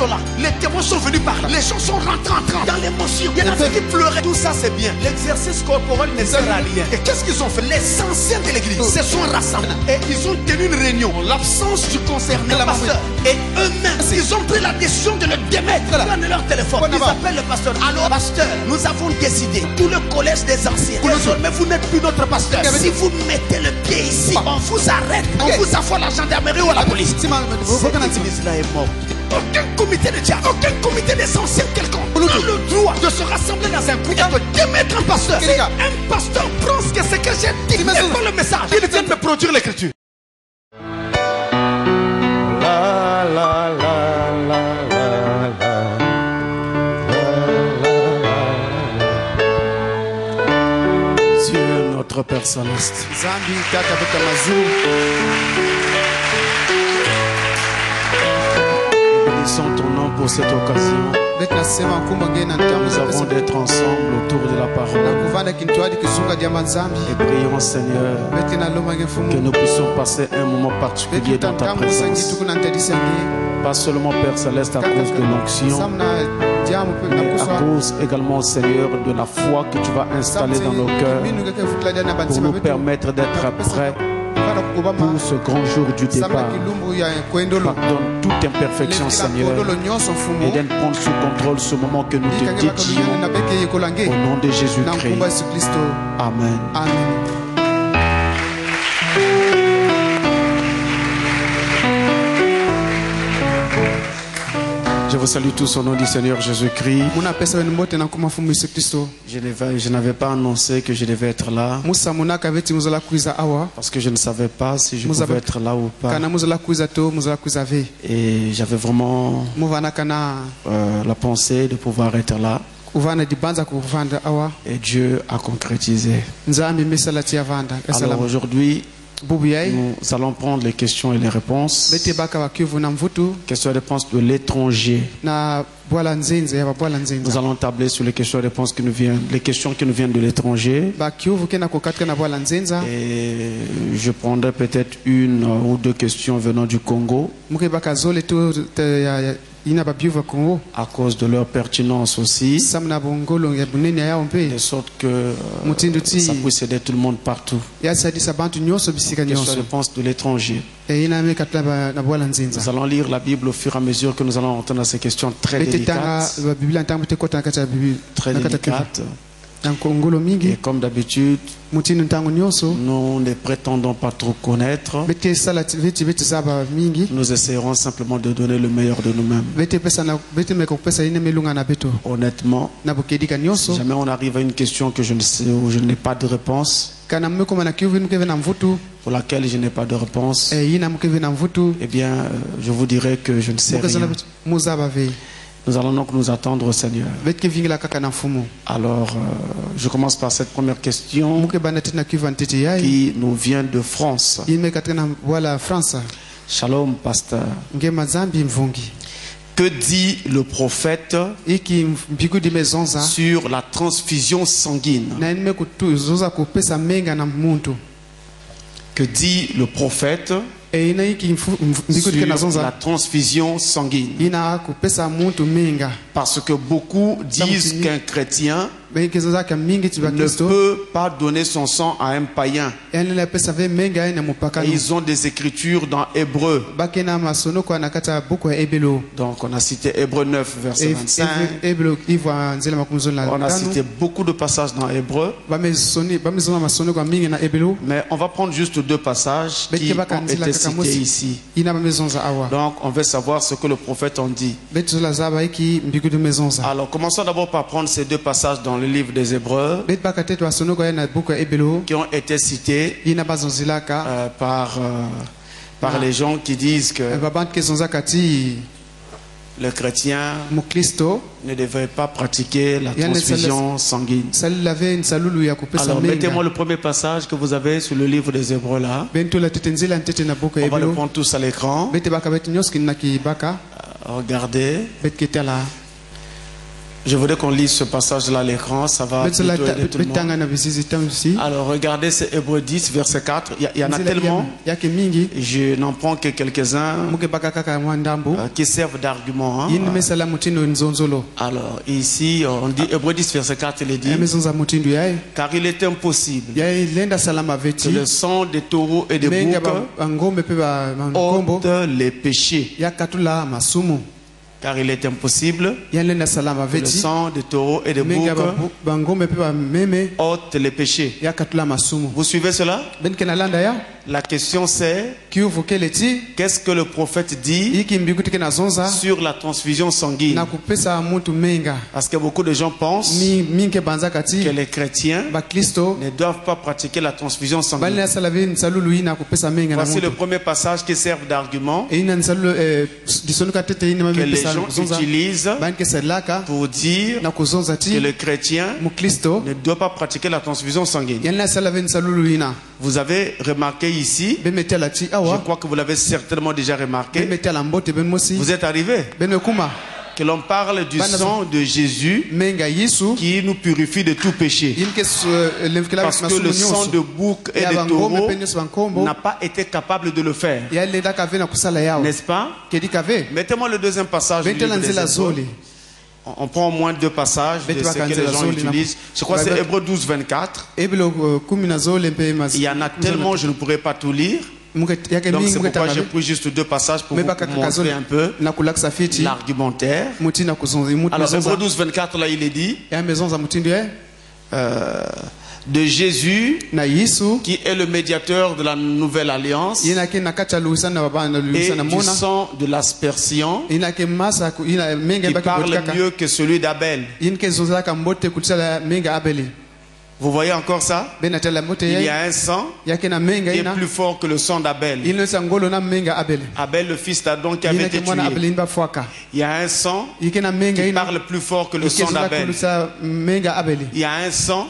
sont là. Les témoins sont venus parler. Les gens sont rentrés dans l'émotion. Il y en a qui pleuraient. Tout ça c'est bien. L'exercice corporel ne sert à rien. Et qu'est-ce qu'ils ont fait? Les anciens de l'église se sont rassemblés et ils ont tenu une réunion. L'absence du concerné, le pasteur, et eux-mêmes, ils ont pris la décision de le démettre. Dans leur téléphone, ils appellent le pasteur. Alors, pasteur, nous avons décidé, tout le collège des anciens, désormais vous n'êtes plus notre pasteur. Si vous mettez le pied ici, on vous arrête, on vous affole à la gendarmerie ou à la police. Cette église-là est morte. Aucun comité de diable, aucun comité des anciens quelconque n'a le droit de se rassembler dans un groupe et de démettre un pasteur. Un pasteur prend ce que j'ai dit et pas le message. Il vient de me produire l'écriture. Dieu notre Père Céleste. Bénissons ton nom pour cette occasion. Nous avons d'être ensemble autour de la parole. Et prions, Seigneur, que nous puissions passer un moment particulier dans ta présence. Pas seulement, Père Céleste, à cause de l'onction, mais à cause également, Seigneur, de la foi que tu vas installer dans nos cœurs pour nous permettre d'être prêts pour ce grand jour du départ. Pardonne toute imperfection, Seigneur, et donne prendre sous contrôle ce moment que nous te dédions au nom de Jésus-Christ. Amen. Je vous salue tous au nom du Seigneur Jésus-Christ. Je n'avais pas annoncé que je devais être là parce que je ne savais pas si je pouvais être là ou pas. Et j'avais vraiment la pensée de pouvoir être là. Et Dieu a concrétisé. Alors aujourd'hui, nous allons prendre les questions et les réponses. Questions et réponses de l'étranger. Nous allons tabler sur les questions et réponses qui nous viennent, les questions qui nous viennent de l'étranger. Et je prendrai peut-être une ou deux questions venant du Congo, à cause de leur pertinence aussi, de sorte que ça puisse aider tout le monde partout. Questions et réponses de l'étranger. Nous allons lire la Bible au fur et à mesure que nous allons entendre ces questions très délicates. Et comme d'habitude, nous ne prétendons pas trop connaître. Nous essayerons simplement de donner le meilleur de nous-mêmes. Honnêtement, si jamais on arrive à une question que je ne sais ou je n'ai pas de réponse, pour laquelle je n'ai pas de réponse, eh bien, je vous dirai que je ne sais rien. Nous allons donc nous attendre au Seigneur. Alors, je commence par cette première question qui nous vient de France. Shalom, pasteur. Que dit le prophète sur la transfusion sanguine? Que dit le prophète sur la transfusion sanguine? Parce que beaucoup disent qu'un chrétien ne peut pas donner son sang à un païen. Et ils ont des écritures dans Hébreu. Donc on a cité Hébreu 9 verset 25. On a cité beaucoup de passages dans Hébreu. Mais on va prendre juste deux passages qui ont été cités ici. Donc on veut savoir ce que le prophète en dit. Alors commençons d'abord par prendre ces deux passages dans le livre des Hébreux qui ont été cités par les gens qui disent que le chrétien ne devrait pas pratiquer la transfusion sanguine. Alors mettez-moi le premier passage que vous avez sur le livre des Hébreux là. On va le prendre tous à l'écran. Regardez. Je voudrais qu'on lise ce passage-là à l'écran, ça va plutôt aider tout le monde. Alors regardez, c'est Hébreux 10, verset 4. Il y en a tellement, je n'en prends que quelques-uns qui servent d'argument. Alors ici, on dit Hébreux 10, verset 4, il est dit, car il est impossible que le sang des taureaux et des boucs ôte les péchés. Car il est impossible que le sang des taureaux et des boucs ôte les péchés. Vous suivez cela? La question c'est, qu'est-ce que le prophète dit sur la transfusion sanguine? Parce que beaucoup de gens pensent que les chrétiens ne doivent pas pratiquer la transfusion sanguine. Voici le premier passage qui sert d'argument que les gens utilisent pour dire que le chrétien ne doit pas pratiquer la transfusion sanguine. Vous avez remarqué ici, je crois que vous l'avez certainement déjà remarqué, vous êtes arrivé, que l'on parle du sang de Jésus qui nous purifie de tout péché. Parce que le sang de bouc et de taureau n'a pas été capable de le faire. N'est-ce pas? Mettez-moi le deuxième passage du livre des Hébreux. On prend au moins deux passages de ce que les gens utilisent. Je crois que c'est Hébreux 12, 24. Il y en a tellement, je ne pourrais pas tout lire. Donc c'est pourquoi j'ai pris juste deux passages pour vous montrer un peu l'argumentaire. Alors Hébreux 12, 24, là il est dit de Jésus qui est le médiateur de la nouvelle alliance et du sang de l'aspersion qui parle mieux que celui d'Abel. Vous voyez encore ça? Il y a un sang qui est plus fort que le sang d'Abel. Abel, le fils d'Adam qui avait été tué. Il y a un sang qui parle plus fort que le sang d'Abel. Il y a un sang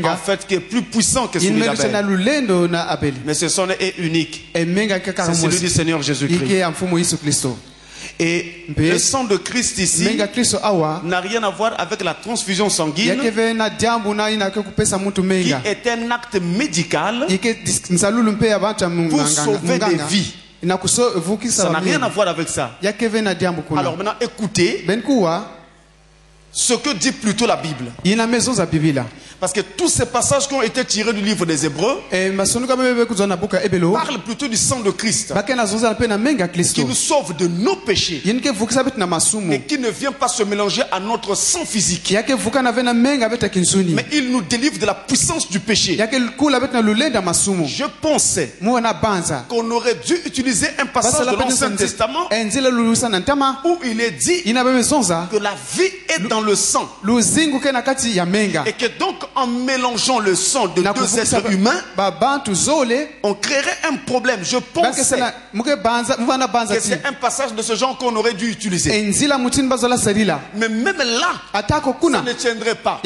en fait qui est plus puissant que celui d'Abel. Mais ce sang est unique. C'est celui du Seigneur Jésus-Christ. Et le sang de Christ ici n'a rien à voir avec la transfusion sanguine qui est un acte médical pour sauver des vies. Ça n'a rien à voir avec ça. Alors maintenant écoutez ce que dit plutôt la Bible. Parce que tous ces passages qui ont été tirés du livre des Hébreux parlent plutôt du sang de Christ qui nous sauve de nos péchés et qui ne vient pas se mélanger à notre sang physique. Mais il nous délivre de la puissance du péché. Je pensais qu'on aurait dû utiliser un passage de l'Ancien Testament où il est dit que la vie est dans le sang et que donc en mélangeant le sang de deux êtres humains on créerait un problème. Je pense que c'est un passage de ce genre qu'on aurait dû utiliser. Mais même là ça ne tiendrait pas,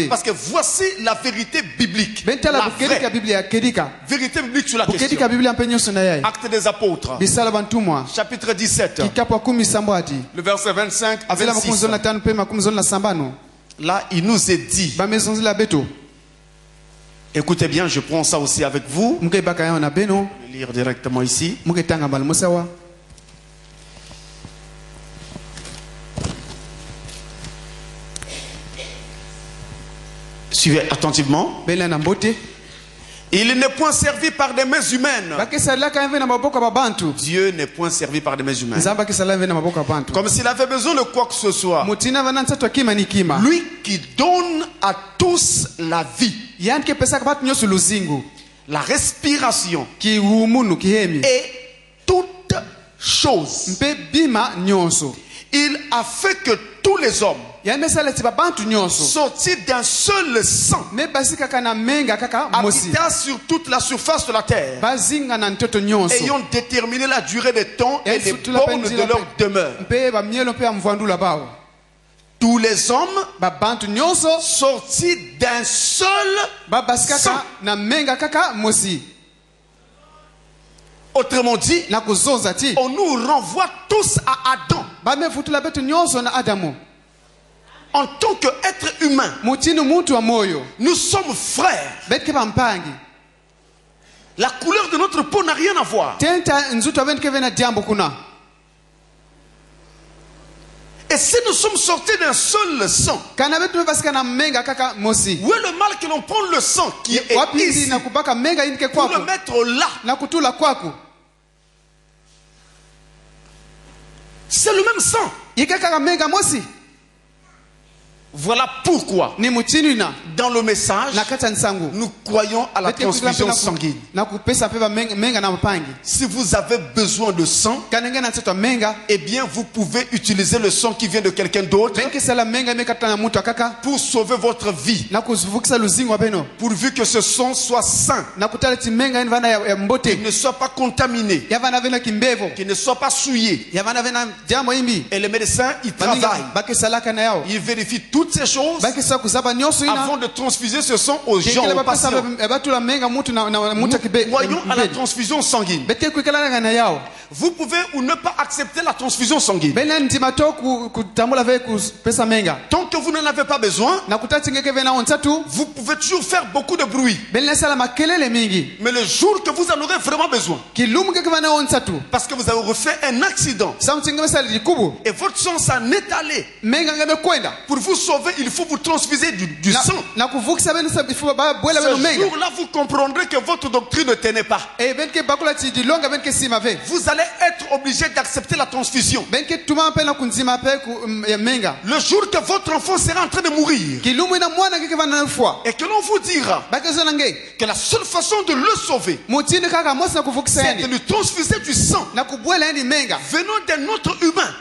parce que voici la vérité biblique, la vraie vérité biblique sur la question. Actes des Apôtres chapitre 17 le verset 25 à 26. Là, il nous est dit, écoutez bien, je prends ça aussi avec vous. Je vais lire directement ici. Suivez attentivement. Il n'est point servi par des mains humaines. Dieu n'est point servi par des mains humaines. Comme s'il avait besoin de quoi que ce soit. Lui qui donne à tous la vie, la respiration et toute chose. Il a fait que tous les hommes sortis d'un seul sang habitant sur toute la surface de la terre, ayant déterminé la durée des temps et les bornes de leur demeure. Tous les hommes sortis d'un seul sang. Autrement dit, on nous renvoie tous à Adam. En tant qu'être humain, nous sommes frères. La couleur de notre peau n'a rien à voir. Et si nous sommes sortis d'un seul sang, où est le mal que l'on prend le sang qui est ici pour le mettre là? C'est le même sang. Voilà pourquoi dans le message nous croyons à la transfusion sanguine. Si vous avez besoin de sang, eh bien vous pouvez utiliser le sang qui vient de quelqu'un d'autre pour sauver votre vie, pourvu que ce sang soit sain, qu'il ne soit pas contaminé, qu'il ne soit pas souillé. Et les médecins, ils travaillent, ils vérifient toutes ces choses avant de transfuser ce sang aux gens, aux patients. Nous croyons à la transfusion sanguine. Vous pouvez ou ne pas accepter la transfusion sanguine. Tant que vous n'en avez pas besoin, vous pouvez toujours faire beaucoup de bruit. Mais le jour que vous en aurez vraiment besoin, parce que vous avez refait un accident et votre sang s'en est allé, pour vous sauver, il faut vous transfuser du sang. Ce jour-là, vous comprendrez que votre doctrine ne tenait pas. Vous allez être obligé d'accepter la transfusion. Le jour que votre enfant sera en train de mourir et que l'on vous dira que la seule façon de le sauver, c'est de lui transfuser du sang venant d'un autre humain,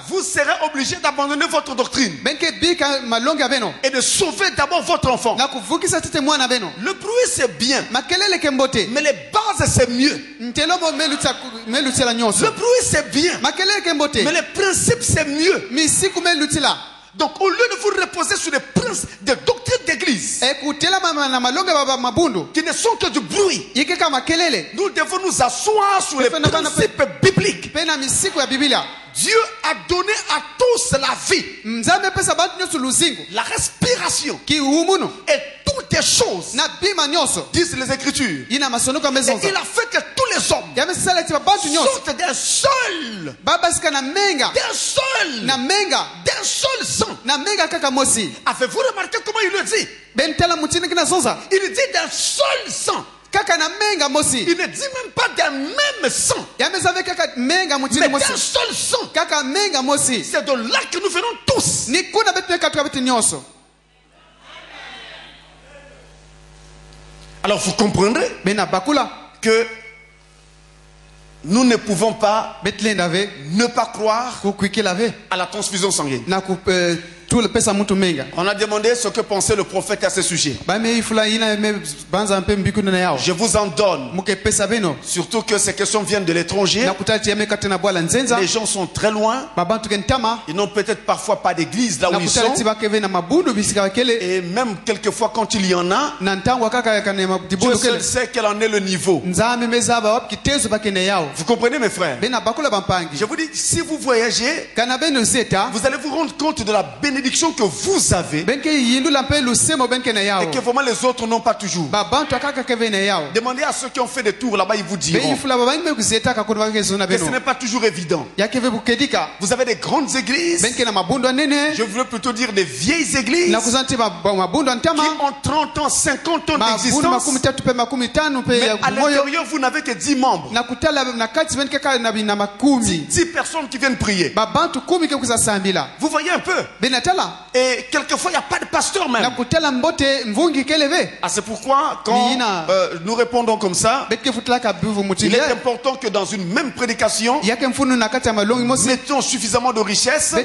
vous serez obligé d'abandonner votre doctrine et de sauver d'abord votre enfant. Le bruit c'est bien, mais les bases c'est mieux. Le bruit c'est bien, mais les principes c'est mieux. Donc au lieu de vous reposer sur des principes, des doctrines d'église qui ne sont que du bruit, nous devons nous asseoir sur les principes bibliques. Dieu a donné à tous la vie, la respiration et toutes les choses, disent les Écritures. Et il a fait que tous les hommes sortent d'un seul sang. Avez-vous remarqué comment il le dit? Il dit d'un seul sang. Il ne dit même pas d'un même sang, mais d'un seul sang. C'est de là que nous venons tous. Alors vous comprendrez que nous ne pouvons pas ne pas croire à la transfusion sanguine. On a demandé ce que pensait le prophète à ce sujet. Je vous en donne. Surtout que ces questions viennent de l'étranger. Les gens sont très loin. Ils n'ont peut-être parfois pas d'église là où ils sont. Et même quelquefois quand il y en a, Dieu seul sait quel en est le niveau. Vous comprenez mes frères? Je vous dis, si vous voyagez, vous allez vous rendre compte de la bénédiction que vous avez et que vraiment les autres n'ont pas toujours. Demandez à ceux qui ont fait des tours là-bas, ils vous diront que ce n'est pas toujours évident. Vous avez des grandes églises, je voulais plutôt dire des vieilles églises qui ont 30 ans, 50 ans d'existence, mais à l'intérieur vous n'avez que 10 membres, 10 personnes qui viennent prier. Vous voyez un peu. Et quelquefois il n'y a pas de pasteur même. C'est pourquoi quand nous répondons comme ça, il est important que dans une même prédication, mettons suffisamment de richesse pour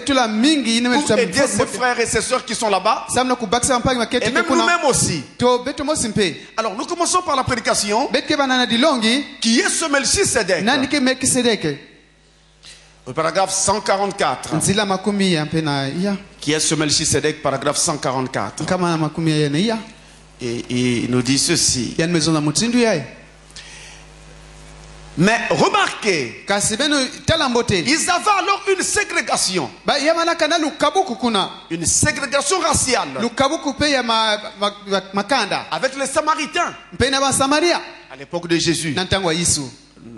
aider ses frères et ses sœurs qui sont là-bas, et même nous-mêmes aussi. Alors nous commençons par la prédication qui est ce Melchisedec. Le paragraphe 144. Qui est ce Melchisedec, paragraphe 144. Et il nous dit ceci. Mais remarquez, ils avaient alors une ségrégation. Une ségrégation raciale. Avec les Samaritains. À l'époque de Jésus.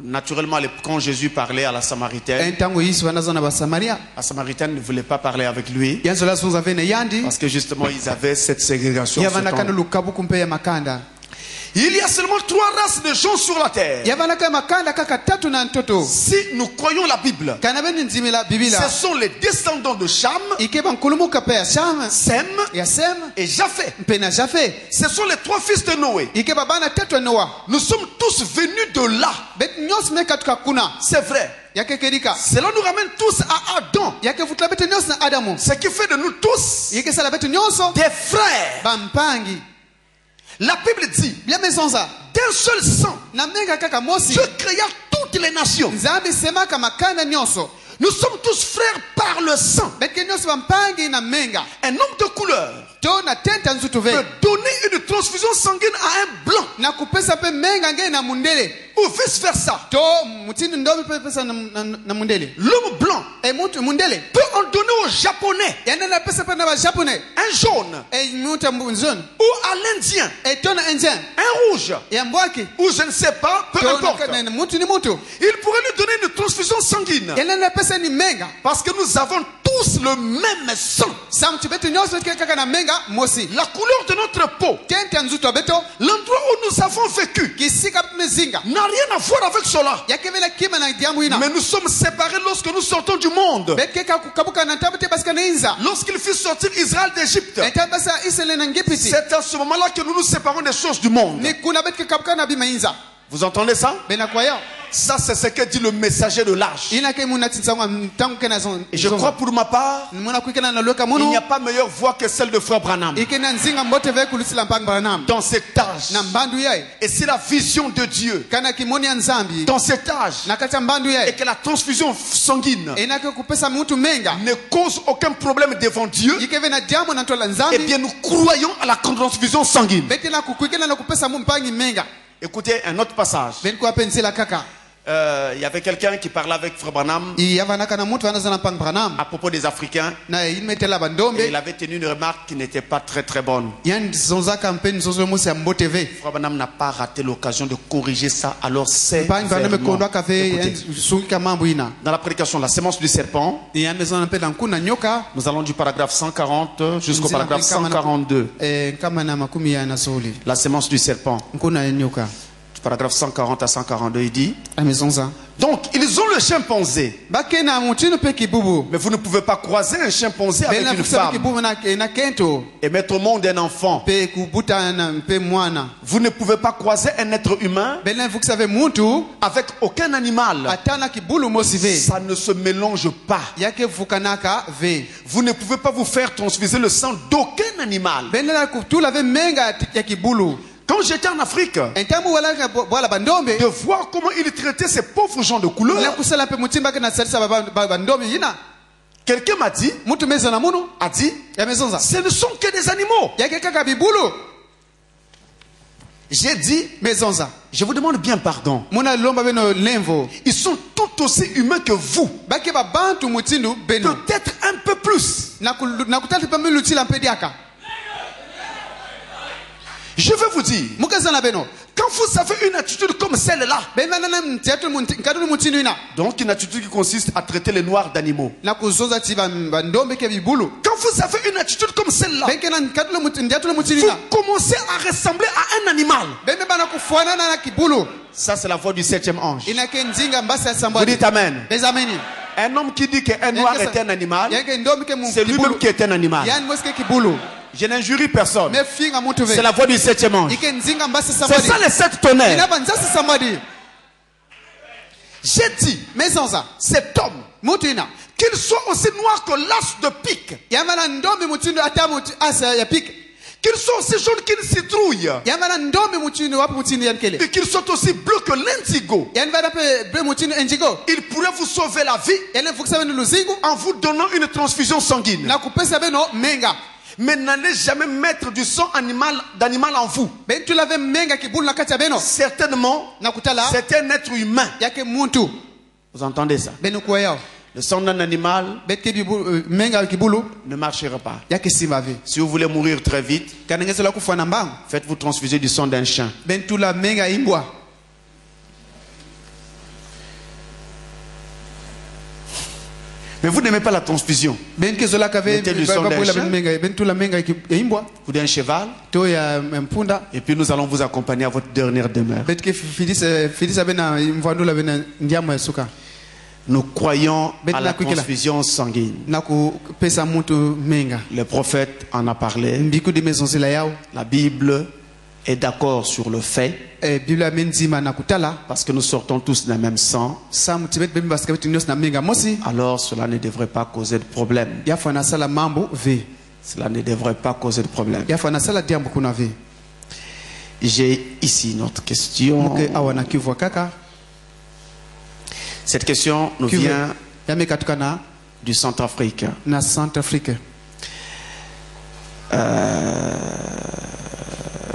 Naturellement, quand Jésus parlait à la Samaritaine, la Samaritaine ne voulait pas parler avec lui. Parce que justement, ils avaient cette ségrégation. Il y a seulement 3 races de gens sur la terre. Si nous croyons la Bible, ce sont les descendants de Cham, Sem et Japheth. Ce sont les 3 fils de Noé. Nous sommes tous venus de là. C'est vrai. Cela nous ramène tous à Adam. Ce qui fait de nous tous des frères. La Bible dit, d'un seul sang, Dieu créa toutes les nations. Nous sommes tous frères par le sang. Un homme de couleur peut donner une transfusion sanguine à un blanc. Ou vice versa. L'homme blanc peut en donner aux Japonais. Un jaune. Ou à l'Indien. Un rouge. Ou je ne sais pas, peu importe. Il pourrait lui donner une transfusion sanguine. Parce que nous avons tous le même sang. La couleur de notre peau, l'endroit où nous avons vécu, n'a rien à voir avec cela. Mais nous sommes séparés lorsque nous sortons du monde. Lorsqu'il fit sortir Israël d'Égypte, c'est à ce moment-là que nous nous séparons des choses du monde. Vous entendez ça? Ça, c'est ce que dit le messager de l'âge. Et je crois pour ma part, il n'y a pas meilleure voix que celle de Frère Branham. Dans cet âge. Et c'est la vision de Dieu. Dans cet âge. Et que la transfusion sanguine ne cause aucun problème devant Dieu. Eh bien, nous croyons à la transfusion sanguine. Écoutez un autre passage. Il y avait quelqu'un qui parlait avec Frère Branham à propos des Africains. Et il avait tenu une remarque qui n'était pas très très bonne. Frère Branham n'a pas raté l'occasion de corriger ça. Alors c'est dans la prédication La sémence du serpent. Nous allons du paragraphe 140 jusqu'au paragraphe 142. La sémence du serpent. Paragraphe 140 à 142, il dit. Donc, ils ont le chimpanzé. Mais vous ne pouvez pas croiser un chimpanzé avec une femme et mettre au monde un enfant. Vous ne pouvez pas croiser un être humain avec aucun animal. Ça ne se mélange pas. Vous ne pouvez pas vous faire transfuser le sang d'aucun animal. Quand j'étais en Afrique, de voir comment ils traitaient ces pauvres gens de couleur, quelqu'un m'a dit, ce ne sont que des animaux. J'ai dit, je vous demande bien pardon. Ils sont tout aussi humains que vous. Peut-être un peu plus. Je veux vous dire, quand vous avez une attitude comme celle-là, donc une attitude qui consiste à traiter les noirs d'animaux. Quand vous avez une attitude comme celle-là, vous commencez à ressembler à un animal. Ça, c'est la voix du 7e ange. Vous dites Amen. Un homme qui dit qu'un noir est un animal, c'est lui-même qui est un animal. Je n'injurie personne. C'est la voix du 7e ange. C'est ça les 7 tonnerres. J'ai dit, cet homme, qu'il soit aussi noir que l'as de pique, qu'il soit aussi jaune qu'une citrouille, et qu'il soit aussi bleu que l'indigo, il pourrait vous sauver la vie en vous donnant une transfusion sanguine. Mais n'allez jamais mettre du sang d'animal en vous. Certainement, c'est un être humain. Vous entendez ça? Le sang d'un animal ne marchera pas. Si vous voulez mourir très vite, faites-vous transfuser du sang d'un chien. Mais vous n'aimez pas la transfusion. Mettez du sang d'un chien, ou d'un cheval, et puis nous allons vous accompagner à votre dernière demeure. Nous croyons à la transfusion sanguine. Le prophète en a parlé. La Bible est d'accord sur le fait. Parce que nous sortons tous d'un même sang. Alors cela ne devrait pas causer de problème. Cela ne devrait pas causer de problème. J'ai ici notre question. Cette question nous vient du Centrafrique.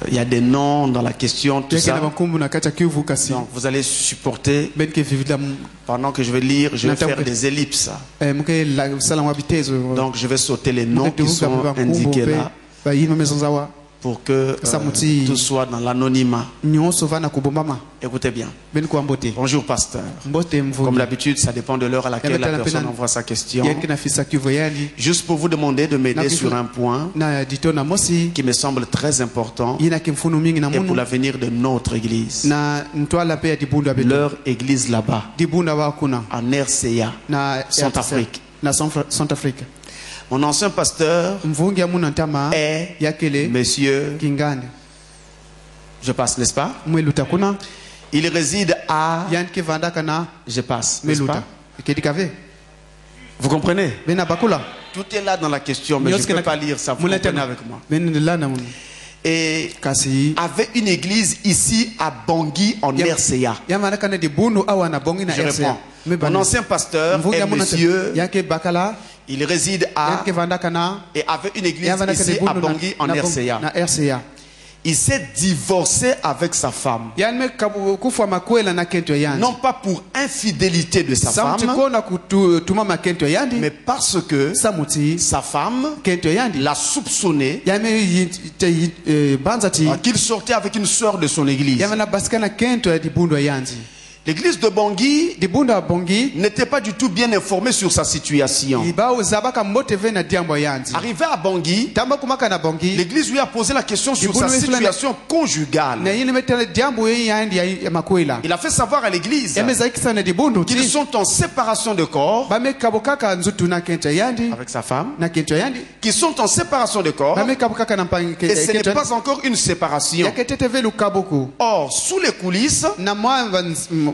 Il y a des noms dans la question, tout ça. Donc vous allez supporter. Pendant que je vais lire, je vais faire des ellipses. Donc je vais sauter les noms qui sont indiqués là, pour que tout soit dans l'anonymat. Écoutez bien. Bonjour pasteur. Comme d'habitude, ça dépend de l'heure à laquelle la personne envoie sa question. Juste pour vous demander de m'aider sur un point qui me semble très important et pour l'avenir de notre église. Leur église là-bas, en RCA, Centrafrique. Mon ancien pasteur est monsieur, je passe, n'est-ce pas? Il réside à, je passe, n'est-ce pas? Vous comprenez? Tout est là dans la question, mais je ne peux pas lire ça. Vous comprenez avec moi? Et avait une église ici à Bangui en RCA. Je réponds. Mon ancien pasteur est monsieur, il réside à et avait une église ici à Bangui en RCA. Il s'est divorcé avec sa femme. Non pas pour infidélité de sa femme, mais parce que sa femme l'a soupçonné qu'il sortait avec une sœur de son église. L'église de Bangui n'était pas du tout bien informée sur sa situation. Arrivé à Bangui, l'église lui a posé la question sur sa situation conjugale. Il a fait savoir à l'église qu'ils sont en séparation de corps avec sa femme, qu'ils sont en séparation de corps et ce n'est pas encore une séparation. Or, sous les coulisses,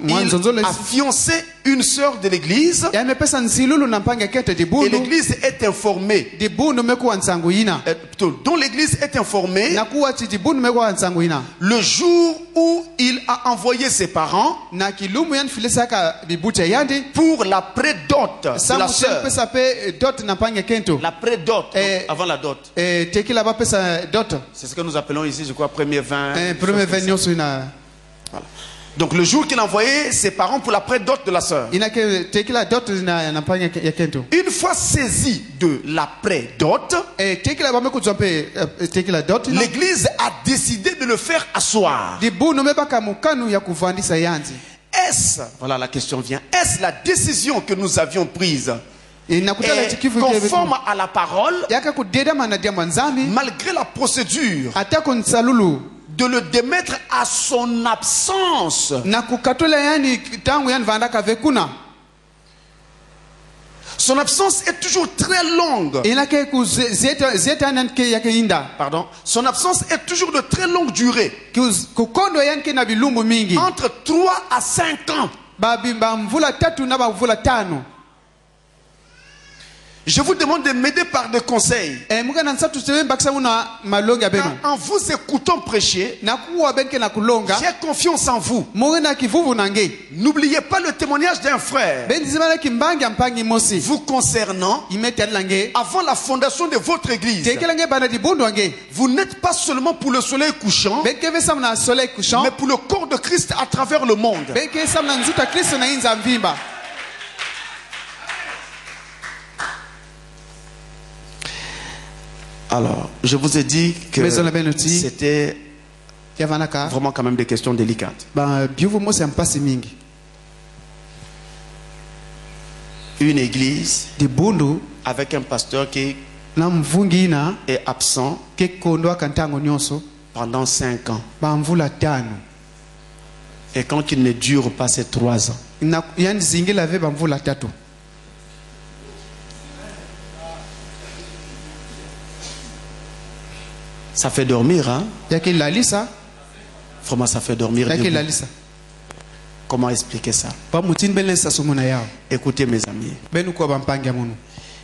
il a fiancé une sœur de l'église et l'église est informée dont l'église est informée le jour où il a envoyé ses parents pour la prédot de la sœur. La prédot, avant la dot. C'est ce que nous appelons ici, je crois, premier vin. Voilà. Donc le jour qu'il a envoyé ses parents pour la prédot de la sœur. Une fois saisi de la prédot, l'église a décidé de le faire asseoir. Est-ce, voilà la question vient, est-ce la décision que nous avions prise est conforme à la parole malgré la procédure de le démettre à son absence? Son absence est toujours très longue. Pardon. Son absence est toujours de très longue durée. Entre 3 à 5 ans. Je vous demande de m'aider par des conseils. En vous écoutant prêcher, j'ai confiance en vous. N'oubliez pas le témoignage d'un frère vous concernant avant la fondation de votre église. Vous n'êtes pas seulement pour le soleil couchant, mais pour le corps de Christ à travers le monde. Alors, je vous ai dit que c'était vraiment quand même des questions délicates. Une église avec un pasteur qui est absent pendant 5 ans. Et quand il ne dure pas ces 3 ans. Ça fait dormir, hein? Vraiment, ça fait dormir. Comment expliquer ça? Écoutez, mes amis. Il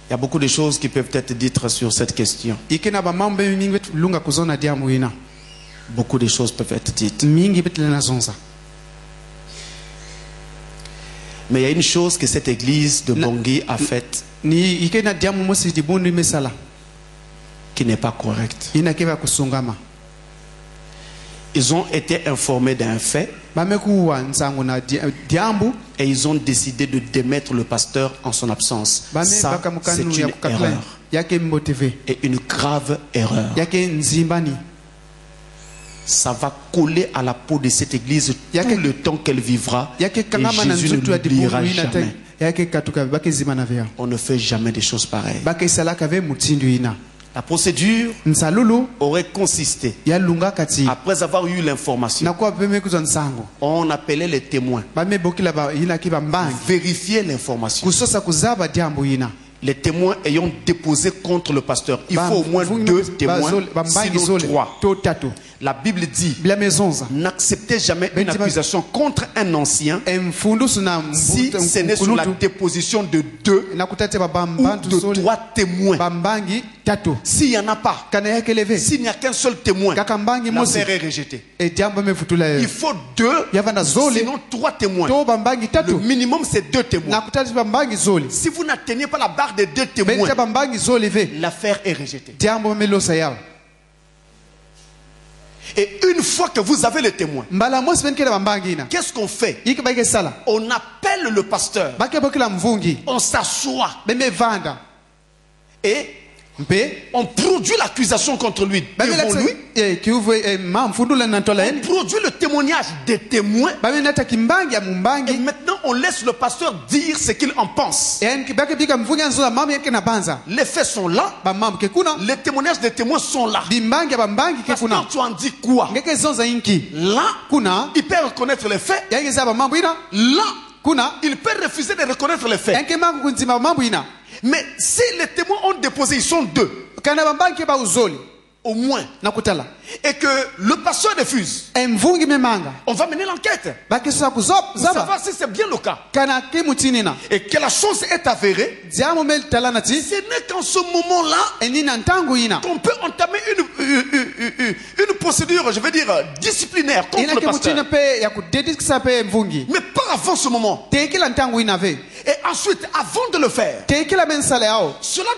y a beaucoup de choses qui peuvent être dites sur cette question. Beaucoup de choses peuvent être dites. Mais il y a une chose que cette église de Bangui a faite qui n'est pas correcte. Ils ont été informés d'un fait et ils ont décidé de démettre le pasteur en son absence. Ça, c'est une erreur. Et une grave erreur. Ça va coller à la peau de cette église tout le temps qu'elle vivra. Et Jésus ne l'oubliera jamais. On ne fait jamais des choses pareilles. La procédure aurait consisté, après avoir eu l'information, on appelait les témoins, vérifier l'information. Les témoins ayant déposé contre le pasteur, il faut au moins 2 témoins, sinon 3. La Bible dit, n'acceptez jamais une accusation contre un ancien si ce n'est sur la déposition de 2 ou de 3 témoins. S'il n'y en a pas, s'il n'y a qu'un seul témoin, l'affaire est rejetée. Il faut 2, sinon 3 témoins. Le minimum c'est 2 témoins. Si vous n'atteignez pas la barre des 2 témoins, l'affaire est rejetée. Et une fois que vous avez les témoins, qu'est-ce qu'on fait? On appelle le pasteur, on s'assoit et on produit l'accusation contre lui devant lui. On produit le témoignage des témoins. Et maintenant on laisse le pasteur dire ce qu'il en pense. Les faits sont là. Les témoignages des témoins sont là. Pasteur, tu en dis quoi? Là, il peut reconnaître les faits. Là, il peut refuser de reconnaître les faits. Mais si les témoins ont déposé, ils sont 2. Au moins. Et que le pasteur refuse. On va mener l'enquête. Pour savoir si c'est bien le cas. Et que la chose est avérée. Ce n'est qu'en ce moment-là qu'on peut entamer une procédure, je veux dire, disciplinaire contre le pasteur. Mais pas avant ce moment. Et ensuite, avant de le faire, cela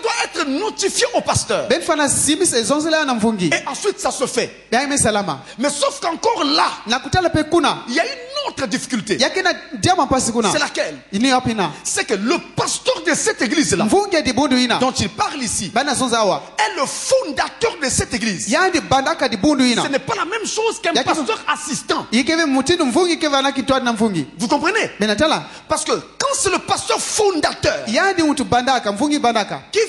doit être notifié au pasteur. Et ensuite, ça se fait. Mais sauf qu'encore là, il y a une autre difficulté. C'est laquelle? C'est que le pasteur de cette église-là, dont il parle ici, est le fondateur de cette église. Ce n'est pas la même chose qu'un pasteur assistant. Vous comprenez? Parce que quand c'est le pasteur fondateur qui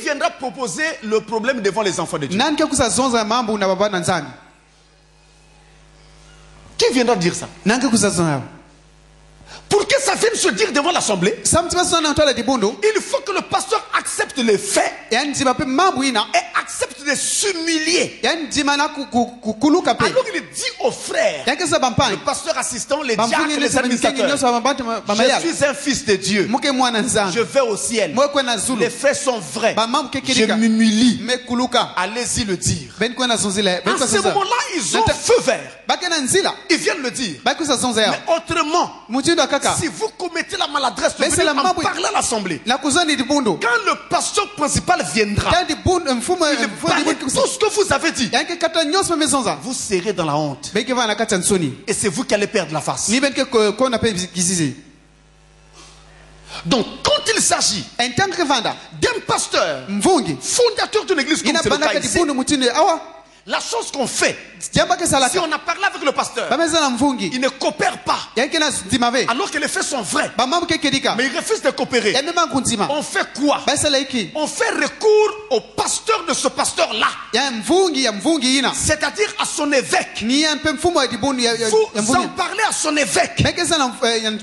viendra proposer le problème devant les enfants de Dieu, qui viendra dire ça? Pour que ça vienne se dire devant l'assemblée, il faut que le pasteur accepte les faits et accepte de s'humilier. Yani nzima na kukuluka pe. Alors il dit aux frères, Yake sa bampani. le pasteur assistant, les Bamfungi diacres, ne les sa mingi administrateurs. nyoso babantu bamayala. Je suis un fils de Dieu. Muke mwana nzambi. Je vais au ciel. Mwe kwena zulu. Les faits sont vrais. Bamam Je kekelika. m'humilie. Me kuluka. Allez-y le dire. Ben kwena zonzile. Ben À kwa ce zonza. moment-là, ils ont feu vert. Bakena nzila. Ils viennent le dire. Bakusa zonza yao. Mais autrement, Mutindo kaka. si vous commettez la maladresse de Mais c'est venir la en mambo- parler à l'assemblée, La kuzani di bundu. quand le pasteur principal viendra, Kandi bundu mfumo il parle tout ce que vous avez dit, Yanke kata nyoso mezonza. vous serez dans la honte. Beke vana kata nsoni. Et c'est vous qui allez perdre la face. Ni benke kona pe kizizi. Donc, quand il s'agit En tant que vanda. d'un pasteur, Mvungi. fondateur d'une église comme Ina c'est le cas banaka di ici, bundu mutinde. Awa. la chose qu'on fait, Jamba ke si salaka. on a parlé avec le pasteur, Bameza na mvungi. il ne coopère pas, Yanke na dimave. alors que les faits sont vrais, Bamam kekedika. mais il refuse de coopérer. Yame mankunzima. On fait quoi? Basa laiki. On fait recours au pasteur de ce pasteur-là, Ya mvungi ina. c'est-à-dire à son évêque. Ni ya mpe mfumo ya dibundu ya Vous mvungi. en parlez à son évêque. Beke sana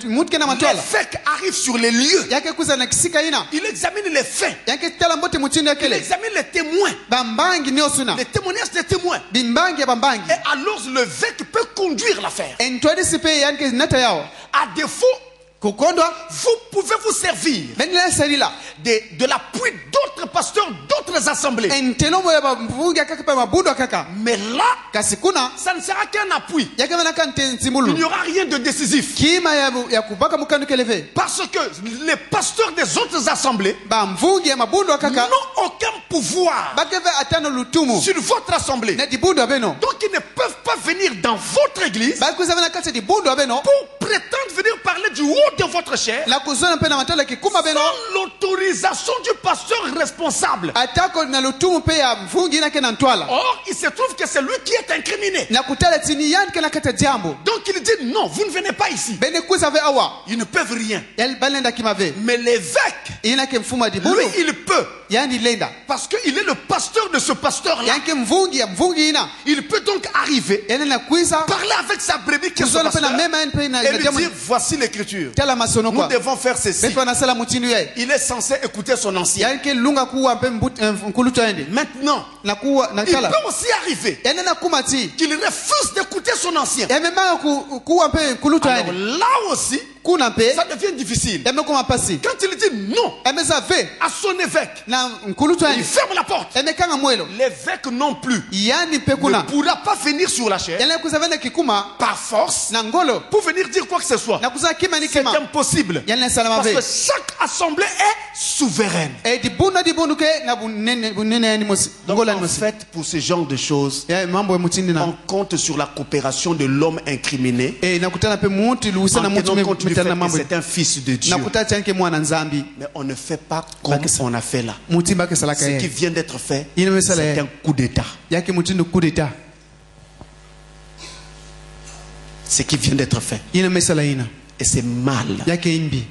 mutke na matwala. L'évêque arrive sur les lieux. Yake kuza na kisika ina. Il examine les faits. Yake tala mbote mutinde Il kele. examine les témoins. Bambangi ni osuna. Les témoignages des témoins. Bimbangi ya bambangi. Et alors l'évêque peut conduire l'affaire. Entwadi sipe yanke nata yao. À défaut, Kukondwa. vous pouvez vous servir Benila salila. de l'appui d'autres pasteurs, d'autres assemblées. Entelomo ya mvungi akaka pa mabudo akaka. Mais là, Kasikuna. ça ne sera qu'un appui. Yake vana kante Il nzimulu. n'y aura rien de décisif. Kima ya kubaka mukanu keleve. Parce que les pasteurs des autres assemblées Ba mvungi ya mabudo akaka. n'ont aucun pouvoir Bakeve atano lutumu. sur votre assemblée. Na dibundo abeno. Donc ils ne peuvent pas venir dans votre église Bakuza vana kate dibundo abeno. pour prétendre venir parler du haut de votre chair La kuzona pe na matala kikuma beno. sans l'autorisation du pasteur responsable. Atako na lutumu pe ya mvungi na kena ntwala. Or, il se trouve que c'est lui qui est incriminé. Na kutala tini yanke na kata jambo. Donc il dit non, vous ne venez pas ici. Bene kuza ve awa. Ils ne peuvent rien. Yal balenda kimave. Mais l'évêque, Ina ke mfumo lui, dibundo. il peut. Yani lenda. Parce qu'il est le pasteur de ce pasteur-là. Yanke mvungi ya mvungi ina. Il peut donc arriver, Yana na kuiza. parler avec sa brebis qui est ce Kuzona pe na pasteur, mema yan pe na et lui jambo. dire voici l'écriture. Tala masono Nous kwa. devons faire ceci. Befa na sala mutinu ye. Il est censé écouter son ancien. Yanke lunga kuwa pe nkuluto ende. Maintenant, Na kuwa na il kala. peut aussi arriver Yana na kumati. qu'il refuse d'écouter son ancien. Yamema kuwa pe nkuluto Alors ende. là aussi, Kuna pe. ça devient difficile. Yame kuma pasi. Quand il dit non Yameza ve. à son évêque, Na nkuluto il ende. ferme la porte. Yame kanga mwelo. L'évêque non plus Yani pe ne kuna. pourra pas venir sur la chair Yana kuza vena kikuma. par force Na ngolo. pour venir dire quoi que ce soit. Na kuza kima ni C'est kima. impossible. Yana salama Parce ve. que chaque assemblée est souveraine. E dibundo ke na bunene yani mosi. Donc Ngola ni en mosi. fait, pour ce genre de choses, Ya mambo ya mutindi na. on compte sur la coopération de l'homme incriminé. E nakutana pe muti luisa na En muti tenant compte du fait metana que mambo. c'est un fils de Dieu. Nakuta chanke mwana nzambi. Mais on ne fait pas comme on a fait là. Muti mbake salaka Ce qui ye. vient d'être fait, Ina mesala c'est ye. un coup d'État. Yake mutindo coup d'état. Ce qui vient d'être fait. Ina mesala ina. Et c'est mal. Yake imbi.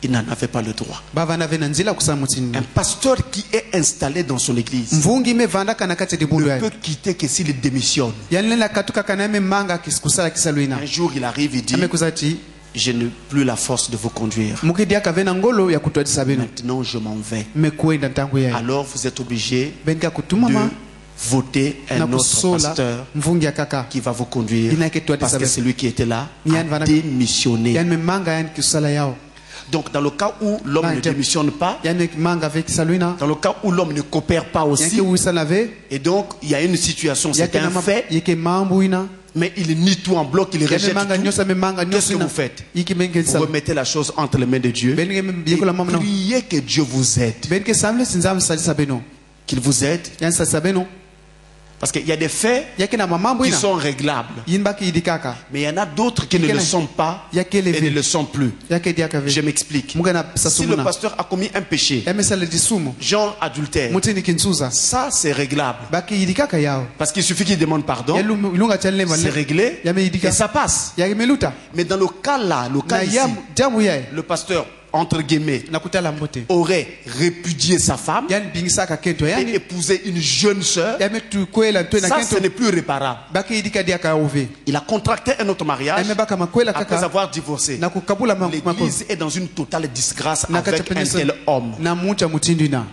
Il n'en avait pas le droit. Baba na vena nzila kusa mutindi. Un pasteur qui est installé dans son église Mvungi me vanda kana kati dibundo ne ya. peut quitter que s'il démissionne. Yanle na katuka kana me manga kiskusala kisaluina. Un jour, il arrive et dit, Ame kuzati je n'ai plus la force de vous conduire. mukidi akavena ngolo ya kutwadisa beno. Maintenant, je m'en vais. Me kuenda ntangu ya. Alors, vous êtes obligé Benka kutuma de ma voter na un autre kusola pasteur mvungi ya kaka. qui va vous conduire. Ina ke twadisa Parce que beno. celui qui était là Yann a Van- démissionné. Yani me manga yani kisala yao. Donc, dans le cas où l'homme Ah, ne tiens. démissionne pas, Yani manga avec kisaluina. dans le cas où l'homme ne coopère pas Yake aussi, uisala ve. et donc il y a une situation, c'est Yake un na fait, yake mambo ina. mais il nie tout en bloc, il Yame rejette manga tout. nyosa me manga Qu'est-ce que nyosa. vous faites? Yiki benke Vous sala. remettez la chose entre les mains de Dieu Benke et yekola mamna. priez que Dieu vous aide. Benke samle sinzam salisa beno. Qu'il vous aide. Yani salisa beno. Parce qu'il y a des faits Yake na mambo qui ina. sont réglables. Yinbaki idikaka. Mais il y en a d'autres qui ne le sont pas Yake et leve. ne le sont plus. Yake diaka ve. Je m'explique. Muga na Si le sasumuna. pasteur a commis un péché, Yame sala disumu. genre adultère, Mutini kinsuza. ça c'est réglable. Baki idikaka yao. Parce qu'il suffit qu'il demande pardon, Yalu lunga chanle c'est male. réglé Yame et idika. ça passe. Yake meluta. Mais dans le cas là, le cas Na ici, jamu yae. le pasteur, entre guillemets, Nakutala mbote. aurait répudié sa femme Yani bingisaka kento et yani. épousé une jeune sœur. Yame tu kwela tu na Ça, ce kento. n'est plus réparable. Baki idika diaka ove. Il a contracté un autre mariage Yame baka makwela après kaka. avoir divorcé. Na kukabula mako. L'église est dans une totale disgrâce Na avec kata un penisa. tel homme. Na mucha mutindina.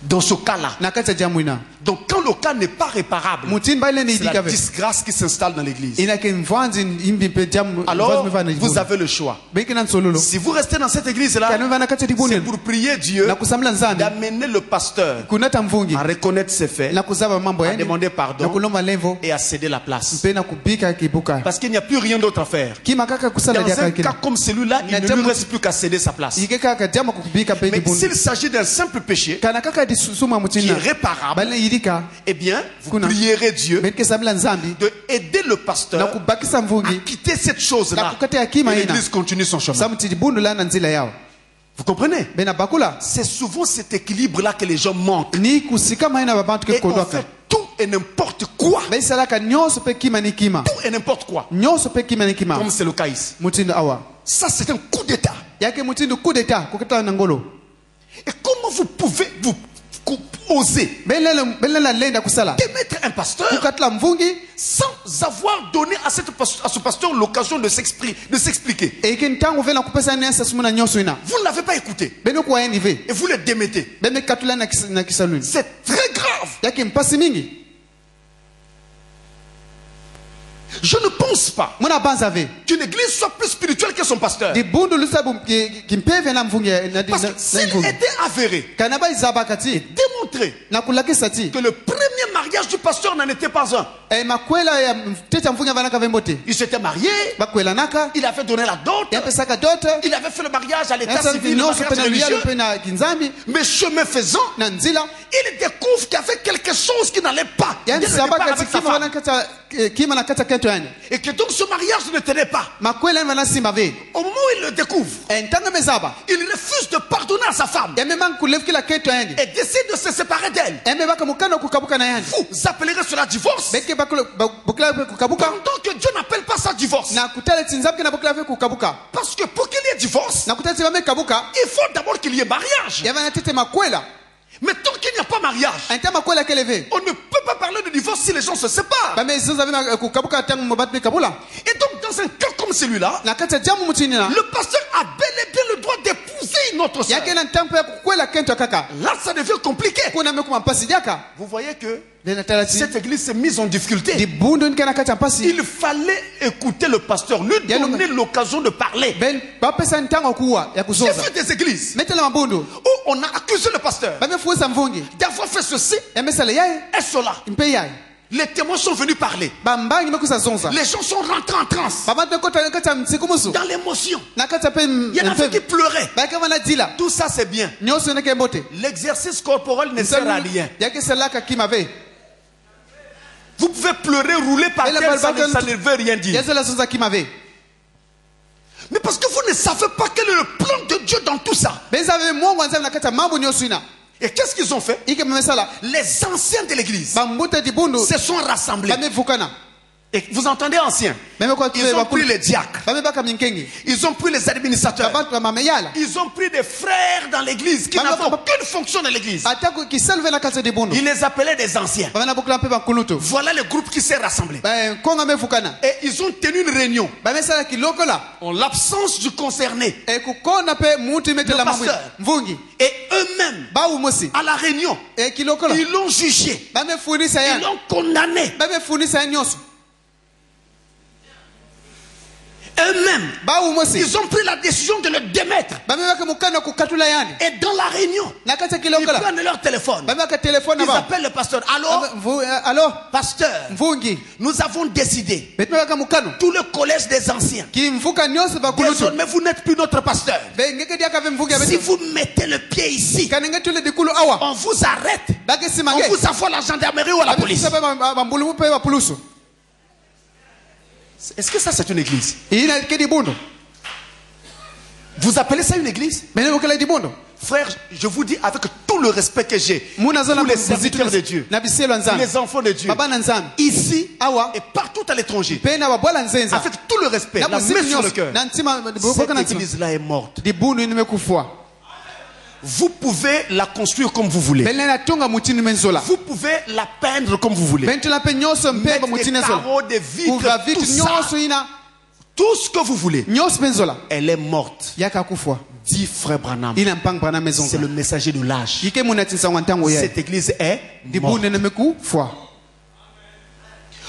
Dans ce cas-là, Na kata jamuina. Donc quand le cas n'est pas réparable, mutini baile ni c'est la dikave disgrâce qui s'installe dans l'église. ina ke mvanzi imbi pe jam Alors vous avez le choix. bekina nsololo Si vous restez dans cette église-là, kana vana kati c'est dibuni pour prier Dieu na kusamla nzambi d'amener le pasteur kunata mvungi à reconnaître ses faits, na kuzaba mambo à yani demander na pardon kulomba levo et à céder la place. pe na kubika kibuka Parce qu'il n'y a plus rien d'autre à faire. kima kaka kusala Dans dia un kaka cas comme celui-là, il ne lui reste plus qu'à céder sa place. ike kaka jama kubika pe Mais dibuni s'il s'agit d'un simple péché kana kaka disuma qui mutini est réparable, bale yidika eh bien, vous Kuna. prierez Dieu betke samla nzambi de aider le na pasteur kubakisa à mvungi quitter cette na chose-là. kukata yakima Et ina l'église continue son chemin. samuti dibundu la na nzila yao Vous comprenez? bena bakula C'est souvent cet équilibre-là que les gens manquent. ni kusika maina babantu ke Et on kondoka fait tout et n'importe quoi. baisalaka nyonso pe kima ni kima Tout et n'importe quoi. nyonso pe kima ni kima Comme c'est le cas ici. mutindo awa Ça, c'est un coup d'État. yake mutindo coup d'état kukata na ngolo Et comment vous pouvez vous oser belela lenda kusala démettre un pasteur kukatla mvungi sans avoir donné à ce pasteur l'occasion de s'expliquer? eke ntango vena kupesa nesa sumuna nyonso ina Vous ne l'avez pas écouté beno kwa yeni ve et vous le démettez. beme katula na kisaluni C'est très grave. yake mpasi mingi Je ne pense pas muna banza ve qu'une église soit plus spirituelle que son pasteur. dibundu lusabu kimpeve na mvungi Parce que s'il était avéré, kana baizaba kati démontré na kulakisa ti que le premier mariage du pasteur n'en était pas un. makwela ya teta mvungi vanaka vembote Il s'était marié, bakwela naka il avait donné la dot, yapesaka dote il avait fait le mariage à l'état yasa civil, le nyonso mariage pe na luyalo religieux. pe na kinzambi Mais chemin faisant, na nzila il découvre qu'il y avait quelque chose qui n'allait pas dès yani le départ saba kati avec sa kima femme. vanakata kima nakata keto yani Et que donc ce mariage ne tenait pas. makwela yani vanasimba ve Au moment où il le découvre, ntango mezaba il refuse de pardonner à sa femme yamemanga kulevukila keto yani et décide de se séparer d'elle. yamebaka mukanda kukabuka na yani Vous appellerez cela divorce beke bukila ve kukabuka pendant que Dieu n'appelle pas ça divorce. na kutala tinzabke na bukila ve kukabuka Parce que pour qu'il y ait divorce, na kutala tibame kabuka il faut d'abord qu'il y ait mariage. yavana tete makwela Mais tant qu'il n'y a pas mariage, anta makwela keleve on ne peut pas parler de divorce si les gens se séparent. bame zoza ve kukabuka tangu mabatu be kabula Et donc dans un cas comme celui-là, na kati ya jamu mutini na le pasteur a bel et bien le droit d'épouser une autre sœur. yake na ntango ya kukwela kento kaka Là, ça devient compliqué. kuna mekuma mpasi diaka Vous voyez que dena talati cette église s'est mise en difficulté. dibundu nikana kati ya mpasi Il fallait écouter le pasteur, lui donner l'occasion de parler. ben bapesa ntango kuwa ya J'ai kuzoza vu des églises metela mabundu où on a accusé le pasteur bamefuisa mvungi d'avoir fait ceci yamesala yaye et cela. mpe yaye Les témoins sont venus parler. bambangi mekusa zonza Les gens sont rentrés en transe, babantu bekota kati ya msikumusu dans l'émotion. na kati ya pe Il y en a qui pleuraient. bayaka vana dila Tout ça, c'est bien. nyonso neke mbote L'exercice corporel ne sert à rien. yake salaka kima ve Vous pouvez pleurer, rouler par terre, ça ne veut rien dire. yazela zonza kima ve Mais parce que vous ne savez pas quel est le plan de Dieu dans tout ça. beza ve mongo nzambe na kati ya mambo nyonso ina Et qu'est-ce qu'ils ont fait? ike memesala Les anciens de l'église bambute dibundu se sont rassemblés. bamevukana Et vous entendez anciens? Ils ont pris les diacres. bamebaka minkengi Ils ont pris les administrateurs. babantu bamameyala Ils ont pris des frères dans l'église qui n'avaient aucune fonction dans l'église. atako kisalve na kati ya dibundu Ils les appelaient des anciens. bamana bukula mpe bankulutu Voilà le groupe qui s'est rassemblé. konga mevukana Et ils ont tenu une réunion bamesala kilokola en l'absence du concerné. kukona pe mutu imetela Le mambo pasteur. mvungi Et eux-mêmes, baumosi à la réunion, kilokola ils l'ont jugé. bamefunisa Ils yani l'ont condamné. bamefunisa yani nyonso Eux-mêmes, baumosi ils ont pris la décision de le démettre. bamebaka mukanda kukatula yani Et dans la réunion, na kati ya ils kilokola prennent leur téléphone. bamebaka telefone Ils nabo appellent le pasteur. Alors, alo pasteur, mvungi nous avons décidé, betumebaka mukano tout le collège des anciens, kimvuka nyonso bakulutu désormais vous n'êtes plus notre pasteur. ngeke diaka ve mvungi Si vous mettez le pied ici, kanenge tule dikulu awa on vous arrête. On bakesimage vous envoie à la gendarmerie ou à la police. bambulumu pe bapulusu Est-ce que ça c'est une église? ina ke dibundu Vous appelez ça une église? mene bukala dibundu Frère, je vous dis avec tout le respect que j'ai, tous les serviteurs de Dieu, na biselo nzambe les enfants de Dieu, baba na nzambe ici awa et partout à l'étranger, pe na babwala nzenza avec tout le respect, la main sur le cœur, na ntima cette église-là est morte. dibundu nimekufua Vous pouvez la construire comme vous voulez. belena tonga mutini menzola Vous pouvez la peindre comme vous voulez. bentula pe nyonso mpeba Mettre des mutini zola carreaux, des vitres, kuva tout vitu ça. nyonso ina Tout ce que vous voulez. nyonso menzola Elle est morte. yaka kufua dit frère Branham, ina mpang Branham maison c'est le messager de l'âge. yike munatinsa wantango ye Cette église est morte. dibune nemeku foi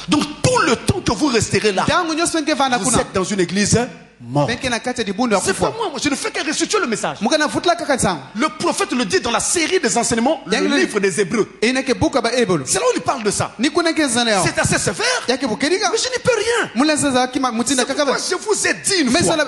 Donc tout le temps que vous resterez là, dango nyoswe nke vana vous kuna êtes dans une église morte. benke na kati dibune ya C'est pas kufa moi, je ne fais que restituer le message. mukana futla kaka nsango Le prophète le dit dans la série des enseignements, le livre des Hébreux. ina ke buka ba ebolo C'est là où il parle de ça. ni kuna ke zana yao C'est assez sévère, yake bukedika mais je n'y peux rien. mulanza kima mutinda C'est pourquoi kaka je vous ai dit une mais fois, sala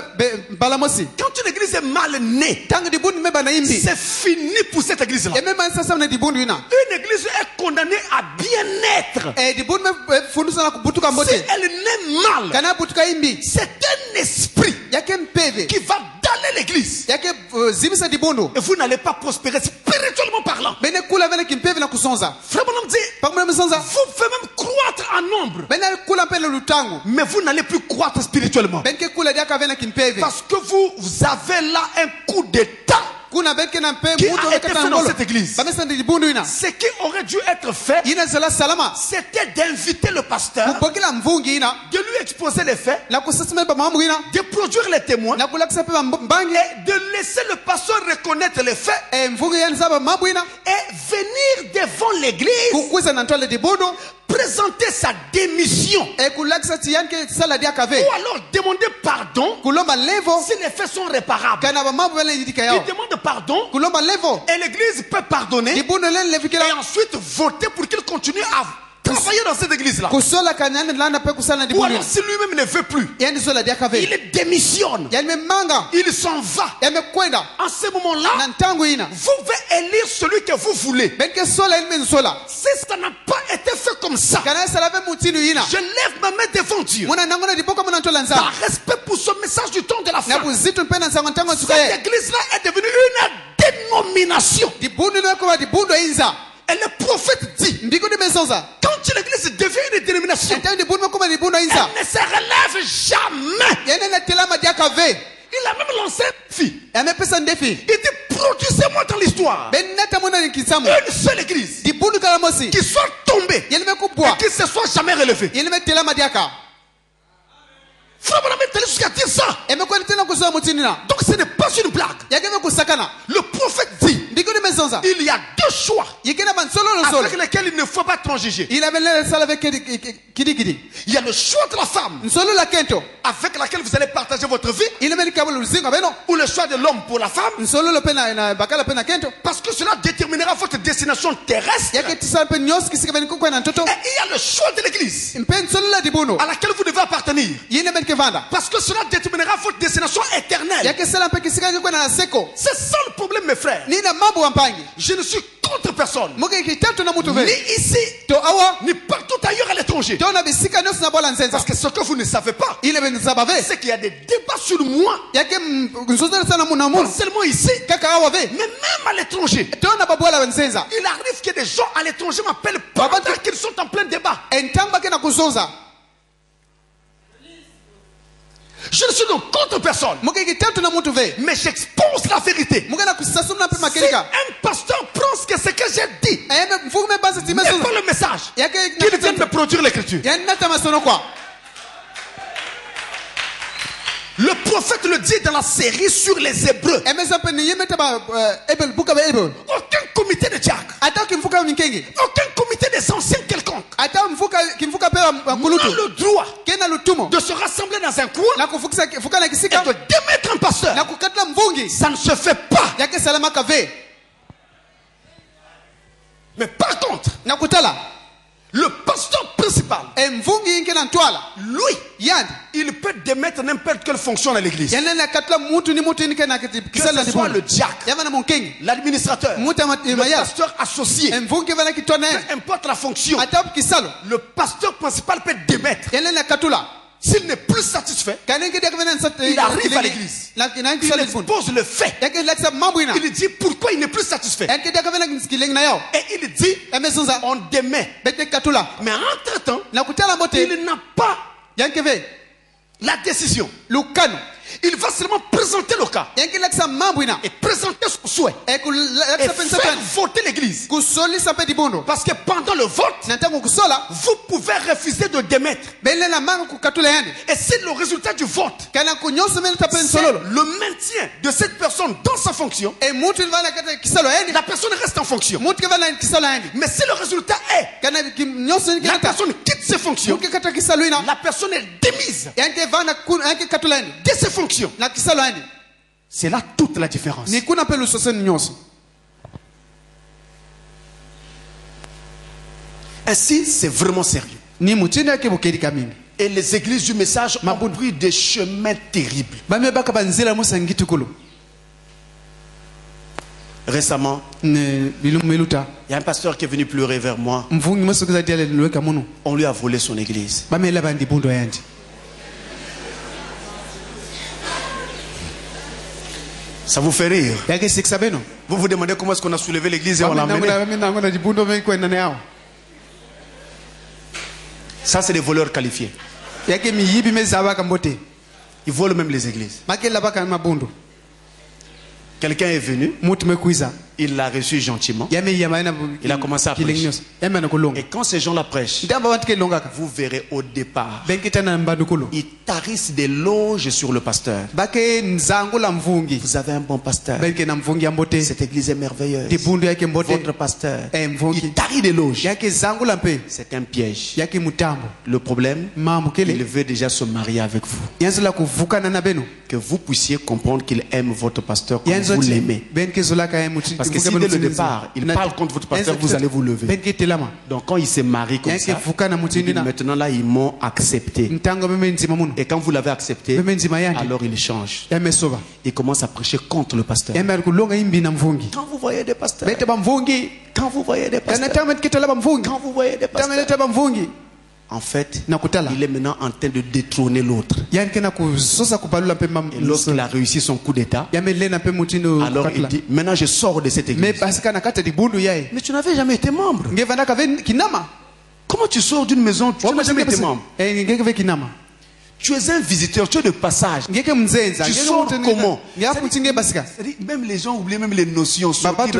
balamosi quand une église est mal née, tango dibune meba na imbi c'est fini pour cette église-là. e même sasa na dibune ina Une église est condamnée à bien être. e dibune me fundusa na kubutuka Si mbote elle naît mal, kana butuka imbi c'est un esprit yake mpeve qui va daller l'église. yake zimisa dibundu Et vous n'allez pas prospérer spirituellement parlant. bene kula vene kimpeve na kusonza Frère Branham dit, pamoja msonza vous pouvez même croître en nombre, bene kula mpele lutangu mais vous n'allez plus croître spirituellement. benke kula diaka vene kimpeve Parce que vous avez là un coup d'état. kuna benke na mpe Qui mutu a été fait dans cette église? bamesa dibundu ina Ce qui aurait dû être fait, ina zala salama c'était d'inviter le pasteur, kubokela mvungi ina de lui exposer les faits, na kusasima ba mamu ina de produire les témoins, na kulakisa pe mbangi et de laisser le pasteur reconnaître les faits e mvungi yani zaba mamu ina et venir devant l'église, kukwisa na ntwale dibundu présenter sa démission. e kulakisa tiyanke sala diaka ve Ou alors demander pardon kulomba levo si les faits sont réparables. kana ba mamu vele yidika Il yao demande pardon kulomba levo et l'église peut pardonner dibundu len levikela et ensuite voter pour qu'il continue à travailler dans cette église-là. kusola kanyani lana pe kusala Ou dibundu alors si lui-même ne veut plus, yani sola diaka ve il démissionne, yani memanga il s'en va. yamekwenda En ce moment-là, na ntango ina vous pouvez élire celui que vous voulez. benke sola yani mensola Si ça n'a pas été fait comme ça, kana sala ve mutinu ina je lève ma main devant Dieu muna nangona dipoka muna ntola nza par respect pour ce message du temps de la na fin. buzitu mpena nsango ntango Cette sukaye église-là est devenue une dénomination. dibundu no ko dibundo inza Et le prophète dit, mbiko de mesonza quand une église devient une dénomination, ntango dibundu ko dibundo inza elle ne se relève jamais. yani na telama diaka ve Il a même lancé un défi. yamepesa ndefi Il dit, produisez-moi dans l'histoire ben nata muna nikisamu une seule église dibundu kala mosi qui soit tombée yani mekubwa et qui se soit jamais relevée. yani metelama diaka Frère Branham est allé jusqu'à dire ça. emekwenda tena kusola mutinina Donc ce n'est pas une blague. yakeme kusakana Le prophète dit, mbiko de mesonza il y a deux choix yikena mansolo lo solo avec lesquels il ne faut pas transiger. il avait le sala avec kidi Il y a le choix de la femme nsolo la kento avec laquelle vous allez partager votre vie, il avait kabolo luzinga beno ou le choix de l'homme pour la femme, nsolo lo pena na bakala pena kento parce que cela déterminera votre destination terrestre. yake tisala pe nyoski kisika ben kokwa na ntoto Et il y a le choix de l'église mpe nsolo la dibuno à laquelle vous devez appartenir, yine ben kevanda parce que cela déterminera votre destination éternelle. yake sala pe kisika kokwa na seko C'est ça le problème, mes frères. nina mambo wampangi Je ne suis contre personne, muke kitatu na mutu ni ve ici, to awa ni partout ailleurs à l'étranger. to na bisika nyosi na bola nsenza Parce que ce que vous ne savez pas, ile ben sabave c'est qu'il y a des débats sur moi, yake nsozo sana muna pas mu seulement ici, kaka awa ve mais même à l'étranger. to na babola nsenza Il arrive que des gens à l'étranger m'appellent pendant qu'ils sont en plein débat. entamba ke na kusonza Je ne suis donc contre personne, muke kitatu na mutu ve mais j'expose la vérité. muke na kusasu na pe Si makelika un pasteur pense que ce que j'ai dit ayeme mfume basa n'est timeso pas le message, yake qu'il vienne me produire l'écriture. yani nata masono kwa Le prophète le dit dans la série sur les Hébreux. emesa pe ni yemeta ba ebel buka ba ebel Aucun comité de diacres, ata kimfuka minkengi aucun comité des anciens quelconque ata mfuka kimfuka pe n'a kulutu le droit kena lutumo de se rassembler dans un coin na kufukisa fuka na et kisika de démettre un pasteur. na kukatla mvungi Ça ne se fait pas. yake salama kave Mais par contre, na kutala le pasteur principal, mvungi inkena ntwala lui, yandi il peut démettre n'importe quelle fonction dans l'église. yana na katla mutu ni mutu inkena Que kisala ce soit le dibuno diacre, yava na munkengi l'administrateur, muta le maya pasteur associé, mvungi vana kitwana peu importe la fonction, ata kisalo le pasteur principal peut démettre. yana na katula S'il n'est plus satisfait, kanenge dia kavana nsat il arrive à l'église. na Il kisala dibuno expose le fait. yake laksa mambo ina Il dit pourquoi il n'est plus satisfait. yake dia kavana skileng na yao Et il dit, emesonza on démet. bete katula Mais entre-temps, na kutala mote il n'a pas yanke ve la décision. lukano Il va seulement présenter le cas yanke lakisa mambo ina et présenter son souhait et lakisa pensa faire tani voter l'église. kusolisa mpe dibundo Parce que pendant le vote, na ntango kusola vous pouvez refuser de démettre. belela manga kukatula yani Et c'est le résultat du vote. kana kunyosa mele tapeni C'est sololo le maintien de cette personne dans sa fonction. e mutu vana kata kisalo yani La personne reste en fonction. mutu vana kisalo yani Mais si le résultat est kana kinyosa ni la kata personne quitte ses fonctions, mutu kata kisalo ina la personne est démise yanke vana yanke katula yani de ses fonctions. na kisalo yani C'est là toute la différence. ni kuna pelu soseni nyoso. Ainsi, c'est vraiment sérieux. Ni mutinde yake bukeri kamini Et les églises du message ont pris des chemins terribles. bame baka banzela musangiti kulo Récemment, ne bilumeluta il y a un pasteur qui est venu pleurer vers moi. mvungi musokuza diale niweka muno On lui a volé son église. bame la bandi bundo yandi Ça vous fait rire. yake sikisa beno Vous vous demandez comment est-ce qu'on a soulevé l'église et on l'a emmené. bame nangona dibundo meko nane yao Ça, c'est des voleurs qualifiés. yake miyibi mezaba kambote Ils volent même les églises. makela baka mabundo Quelqu'un est venu, mutu mekuiza il l'a reçu gentiment. yame yamaina Il a commencé à prêcher. yame na kulonga Et quand ces gens-là prêchent, ndamba wantike longaka vous verrez au départ, benkitana mbadu kulo ils tarissent des loges sur le pasteur. bake nzangu la mvungi Vous avez un bon pasteur. benke na mvungi ambote Cette église est merveilleuse. dibundo yake mbote Votre pasteur, mvungi il tarit des loges. yake zangu la mpe C'est un piège. yake mutambo Le problème, mambo il kele veut déjà se marier avec vous. yanzo la kuvukana na beno Que vous puissiez comprendre qu'il aime votre pasteur comme yanzo vous l'aimez. benke zolaka ya muti Parce que si dès le départ, il parle contre votre pasteur, vous allez vous lever. benke telama Donc quand il se marie comme yake ça, vukana il muti dit, ndina maintenant là, ils m'ont accepté. ntango meme nzima muno Et quand vous l'avez accepté, meme nzima yake alors il change. yame soba Il commence à prêcher contre le pasteur. yame ari kulonga imbi na mvungi Quand vous voyez des pasteurs, bete ba mvungi quand vous voyez des kana pasteurs, tama tiketala ba mvungi quand vous voyez des tama pasteurs, leta ba mvungi en fait, nakutala il est maintenant en train de détrôner l'autre. yanke na kusosa kupalula mpe Et lorsqu'il a réussi son coup d'état, yame lena mpe mutindo alors il kukatula dit, maintenant je sors de cette me église. basika na kata dibundu yaye Mais tu n'avais jamais été membre. ngevana kave kinama Comment tu sors d'une maison, tu n'as jamais été membre? ngeke ve kinama Tu es un visiteur, tu es de passage. ngeke mzenza Tu sors comment? ngaputinge basika C'est-à-dire, même les gens oublient même les notions. babatu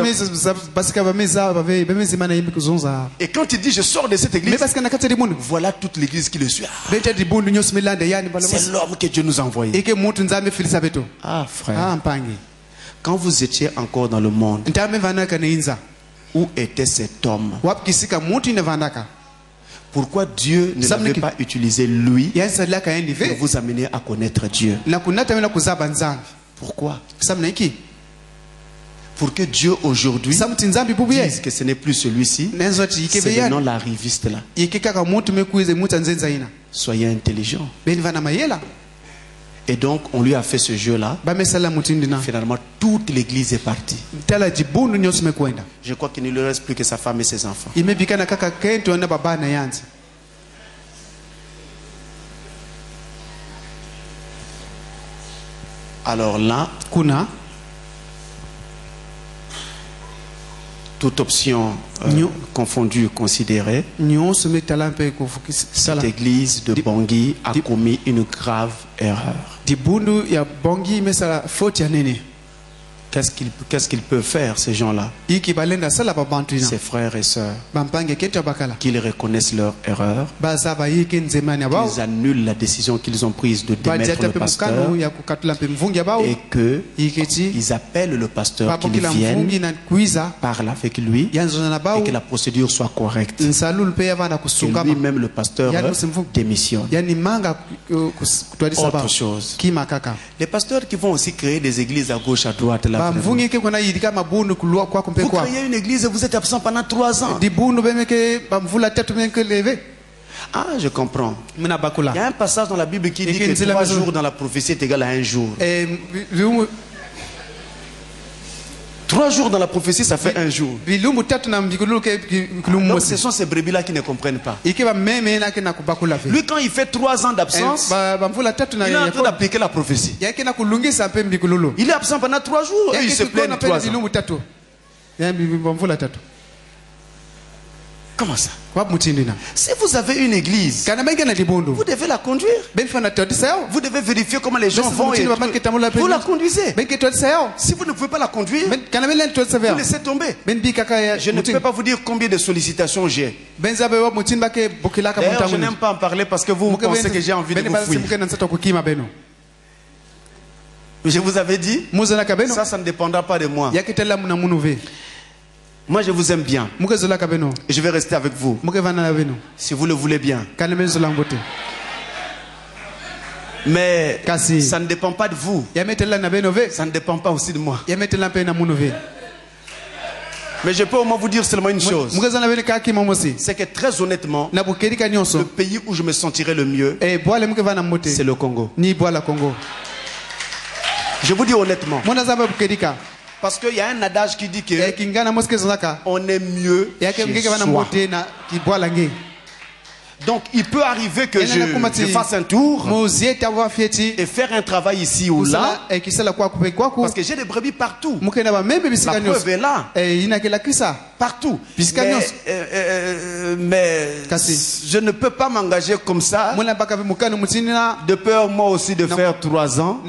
basika bameza bave bamezima na yimbi kuzonza Et quand il dit je sors de cette me église, basika na kata dibundu voilà toute l'église qui le suit. Ah, bete dibundu nyosi milanda yani bala c'est l'homme que Dieu nous a envoyé. eke mutu nzambe filisa beto Ah frère, mpangi quand vous étiez encore dans le monde, ntame vanaka neinza où était cet homme? wapkisika mutu ne vanaka Pourquoi Dieu ne l'avait pas utilisé lui yansalaka yendi pour ve vous amener à connaître Dieu? na kunata mena kuzaba nzambi Pourquoi? samna iki Pour que Dieu aujourd'hui samti nzambi bubuye dise que ce n'est plus celui-ci, nenzoti c'est ikebe le nom yani l'arriviste là. ikikaka mutu mekuize mutu nzenza ina Soyez intelligent. beni vana mayela Et donc on lui a fait ce jeu-là. bamesala mutu ndina Finalement, toute l'église est partie. tala dibundu nyosi mekwenda Je crois qu'il ne lui reste plus que sa femme et ses enfants. imebikana kaka kento na baba na yanzi Alors là, kuna toute option confondue, considérée, nyonso metala mpe kufukisa cette sala église de Bangui a commis une grave erreur. dibundu ya bongi mesala faute ya nene Qu'est-ce qu'ils peuvent faire, ces gens-là, iki balenda sala babantu ina ces frères et sœurs, bampange kento bakala qu'ils reconnaissent leur erreur, bazaba yike nzemani abao qu'ils annulent la décision qu'ils ont prise de démettre bajata le pe pasteur mukano ya kukatula mpe mvungi abao et qu'ils iketi appellent le pasteur, qu'il babokila vienne, mvungi na kuiza parle avec lui yanzo na et bao que la procédure soit correcte. nsalulu pe yavana Que kusungama lui-même, le pasteur, démissionne. yani manga kutwadisa Autre bao chose. kima kaka Les pasteurs qui vont aussi créer des églises à gauche, à droite, là, vraiment. bamvungi ke kona yidika mabundu kulwa kwa kumpe Vous kwa créez une église et vous êtes absent pendant 3 ans. dibundu bemeke bamvula tatu menke leve Ah, je comprends. muna Il y bakula a un passage dans la Bible qui dit Et que 3 jours dans la prophétie est égal à 1 jour. 3 jours dans la prophétie, ça fait 1 jour. bilumbu tatu na mbikulu ke bilumbu Donc ce sont ces brebis-là qui ne comprennent pas. ikiwa meme na ke na kubakula fe Lui, quand il fait 3 ans d'absence, bamvula tatu na il est en train d'appliquer la prophétie. yake na kulungisa mpe mbikululu Il est absent pendant 3 jours et il se plaint 3 ans. bilumbu tatu yani bamvula tatu Comment ça? Wapi mutindina? Si vous avez une église, Kana bengi na libundu. vous devez la conduire. Ben fana todisa yao. Vous devez vérifier comment les gens Besi vont et mutindi babanke tamula vous la conduisez. Ben ke todisa yao. Si vous ne pouvez pas la conduire, Ben kana ben len todisa vous yao. laissez tomber. Ben bi kaka ya. Je ne peux pas vous dire combien de sollicitations j'ai. Ben zabe wapi mutindi bake bokilaka D'ailleurs, je mutamu. n'aime pas en parler parce que vous pensez que j'ai envie de vous fuir. Je vous avais dit, ça ne dépendra pas de moi. Moi, je vous aime bien. Et je vais rester avec vous. Si vous le voulez bien. Mais ça ne dépend pas de vous. Ça ne dépend pas aussi de moi. Mais je peux au moins vous dire seulement une chose. C'est que très honnêtement, le pays où je me sentirai le mieux, c'est le Congo. Je vous dis honnêtement. Parce qu'il y a un adage qui dit que on est mieux chez soi. Donc il peut arriver que je fasse un tour et faire un travail ici ou là. Parce que j'ai des brebis partout. La preuve est là. Partout. Mais je ne peux pas m'engager comme ça. De peur moi aussi de faire 3 ans.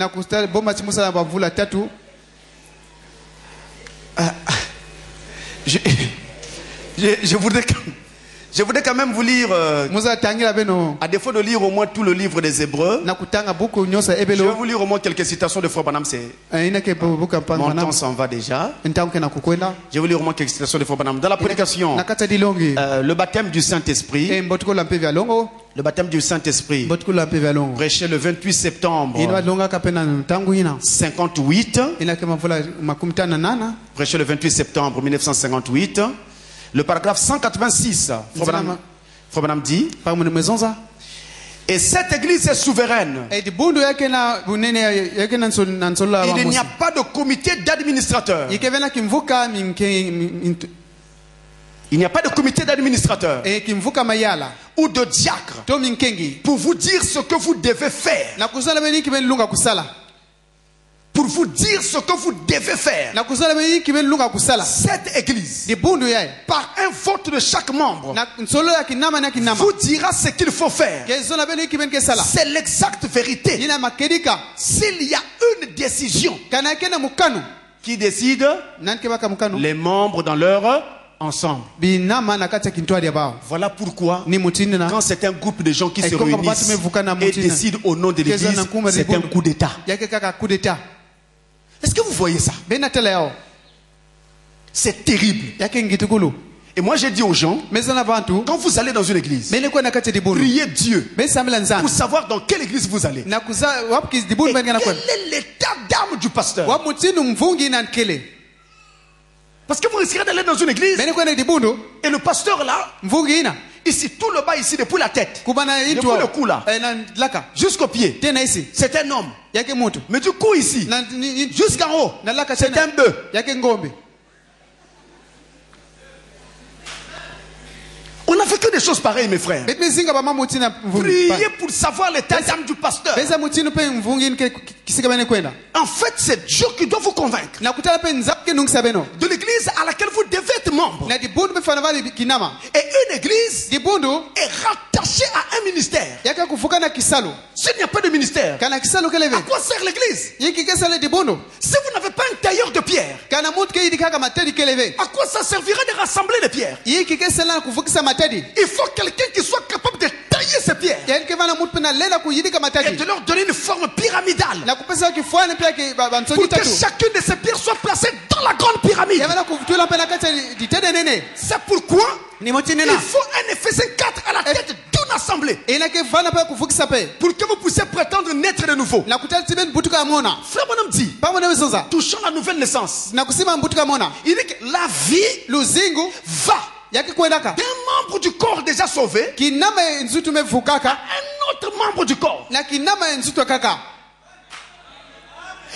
Je voudrais quand même vous lire, à défaut de lire au moins tout le livre des Hébreux, je vais vous lire au moins quelques citations de Frère Branham. Mon temps s'en va déjà. Je vais vous lire au moins quelques citations de Frère Branham. Dans la prédication, le baptême du Saint-Esprit, prêché le 28 septembre 58, prêché le 28 septembre 1958, le paragraphe 186, Frère Branham dit, et cette église est souveraine. Il n'y a pas de comité d'administrateurs. Il n'y a pas de comité d'administrateurs ou de diacre pour vous dire ce que vous devez faire. Pour vous dire ce que vous devez faire. Cette église, par un vote de chaque membre, vous dira ce qu'il faut faire. C'est l'exacte vérité. S'il y a une décision, qui décide? Les membres dans leur ensemble. Voilà pourquoi, quand c'est un groupe de gens qui se réunissent et décident au nom de l'église, c'est un coup d'État. Est-ce que vous voyez ça? C'est terrible. Et moi j'ai dit aux gens, quand vous allez dans une église, priez Dieu pour savoir dans quelle église vous allez. Et quel est l'état d'âme du pasteur? Parce que vous risquerez d'aller dans une église et le pasteur là, ici tout le bas ici depuis la tête, depuis le cou là jusqu'au pied, c'est un homme. Mais du coup ici jusqu'en haut, c'est un bœuf. On n'a fait que des choses pareilles, mes frères. Priez pour savoir l'état d'âme du pasteur. En fait, c'est Dieu qui doit vous convaincre de l'église à laquelle vous devez être membre. Et une église est rattachée à un ministère. S'il n'y a pas de ministère, à quoi sert l'église? Si vous n'avez pas un tailleur de pierre, à quoi ça servirait de rassembler les pierres? Il faut quelqu'un qui soit capable de tailler ces pierres et de leur donner une forme pyramidale pour que chacune de ces pierres soit placée dans la grande pyramide. C'est pourquoi il faut un Éphésiens 4 à la tête d'une assemblée pour que vous puissiez prétendre naître de nouveau. Frère Branham dit, touchant la nouvelle naissance, il dit que la vie va d'un membre du corps déjà sauvé à un autre membre du corps.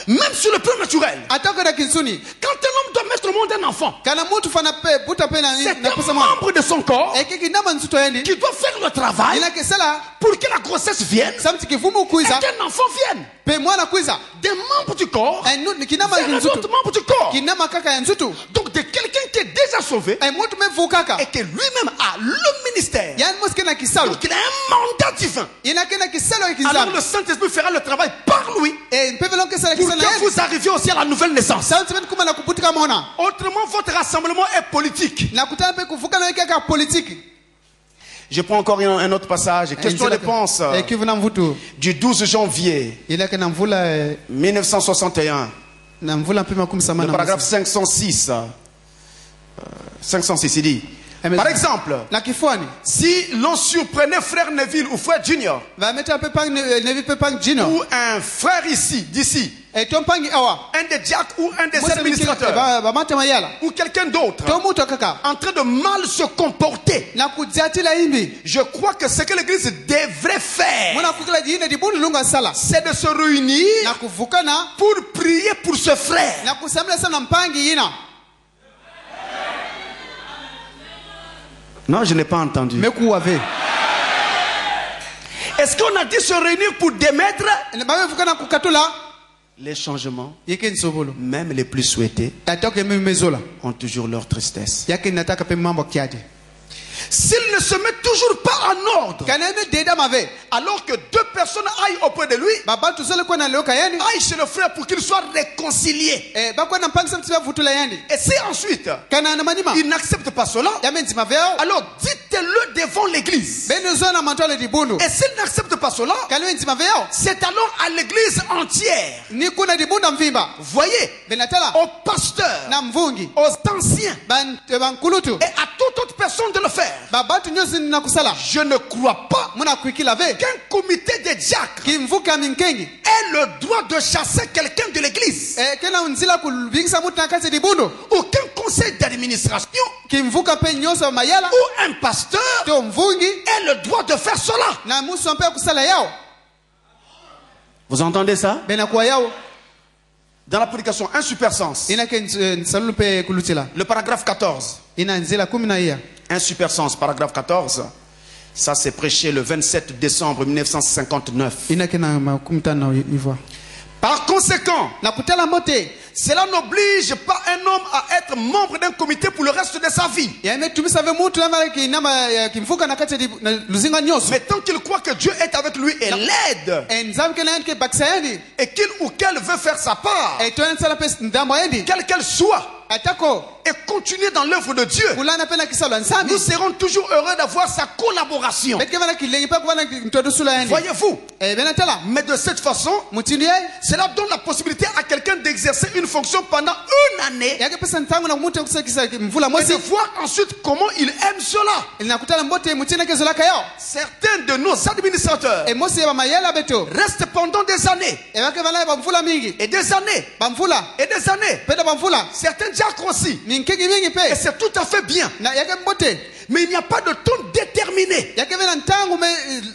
Même sur le plan naturel. atako na kinsuni Quand un homme doit mettre au monde un enfant, kana mutu fana pe buta pe na c'est na pesa un mwana membre de son corps ekiki nama nsuto yendi qui doit faire le travail ina kesala pour que la grossesse vienne samti kifumu et kuiza qu'un enfant vienne. pe mwana kuiza Des membres du corps kinama vers un autre nsuto membre du corps. kinama kaka ya nsuto Donc de quelqu'un qui est déjà sauvé mutu mevukaka et que lui-même a le ministère. yani moske na kisalo Donc il a un mandat divin. ina kena kisalo Alors kizalo le Saint-Esprit fera le travail par lui mpevelo kesala pour kisalo que vous arriviez aussi à la nouvelle naissance. samti ben kuma na kuputika mona Autrement, votre rassemblement est politique. na kutana pe kuvuka na kaka politique. Je prends encore un autre passage. Question-réponse ekivu na mvutu du 12 janvier ila kana mvula 1961. na mvula mpe makumi Le samana paragraphe 506. 506, il dit. Par exemple, na kifuani si l'on surprenait frère Neville ou frère Junior va mettre un peu pang nevi peu pang jino ou un frère d'ici, et ton pangi awa un des diacres ou un des administrateurs ba mata mayala ou quelqu'un d'autre to muto kaka en train de mal se comporter, na kujati la imbi je crois que ce que l'église devrait faire, mwana kukula jine di bundu lunga sala c'est de se réunir na kuvukana pour prier pour ce frère. na kusamla sana mpangi yina. Non, je n'ai pas entendu. Meku ave Est-ce qu'on a dit se réunir pour démettre ba mevukana kukatula les changements, yeke nsobolo même les plus souhaités, atoke mezola ont toujours leur tristesse. yake nataka pe mambo kiade S'il ne se met toujours pas en ordre, kana me deda mave alors que deux personnes aillent auprès de lui, baba tusele kwa na leo kayani aillent chez le frère pour qu'il soit réconcilié. bakwa na mpangisa mtiba vutula yani Et si ensuite kana na manima il n'accepte pas cela, yame nzima veo alors dites-le devant l'église. benezo na mantole di bundu Et s'il n'accepte pas cela, kana nzima veo c'est alors à l'église entière. ni kuna di bunda mvimba Voyez, benatala aux pasteurs, na mvungi aux anciens bankulutu et à toute autre personne de le faire. babatu nyosi na kusala Je ne crois pas muna kuikila ve qu'un comité de diacres kimvuka minkengi ait le droit de chasser quelqu'un de l'église kena unzila kulubikisa mutu na kati di bundu ou qu'un conseil d'administration kimvuka pe nyoso mayala ou un pasteur to mvungi ait le droit de faire cela. na musu mpe kusala yao Vous entendez ça? benakuwa yao Dans la prédication, un super sens. ina ke nsalulu pe kulutila Le paragraphe 14. ina nzila 10 na iya Un super sens, paragraphe 14. Ça, c'est prêché le 27 décembre 1959. ina ke na makumi tano na ivoire Par conséquent, na kutala mote cela n'oblige pas un homme à être membre d'un comité pour le reste de sa vie. yame tumisa ve mutu na kinama kimvuka na kati di luzinga nyoso Mais tant qu'il croit que Dieu est avec lui et l'aide, enzam ke na ke baksa yani et qu'il ou qu'elle veut faire sa part, to nsala pe ndambo yani quelle qu'elle soit, atako et continuer dans l'œuvre de Dieu, kulana pe na kisalo nsambi nous serons toujours heureux d'avoir sa collaboration. betke bana kilengi pa kubana ntodo sula yani Voyez-vous? benatala Mais de cette façon, mutindi cela donne la possibilité à quelqu'un d'exercer une fonction pendant une année yake pesa ntangu na mutu kusakisa mvula et mosi de voir ensuite comment il aime cela. inakutala mbote mutina kezola kayo Certains de nos administrateurs mosi ya mayela beto restent pendant des années bake bana ba mvula mingi et des années ba mvula et des années. peda ba mvula Certains diacres aussi. minkegi mingi Et pe c'est tout à fait bien. na yake mbote Mais il n'y a pas de temps déterminé. yake bena ntangu me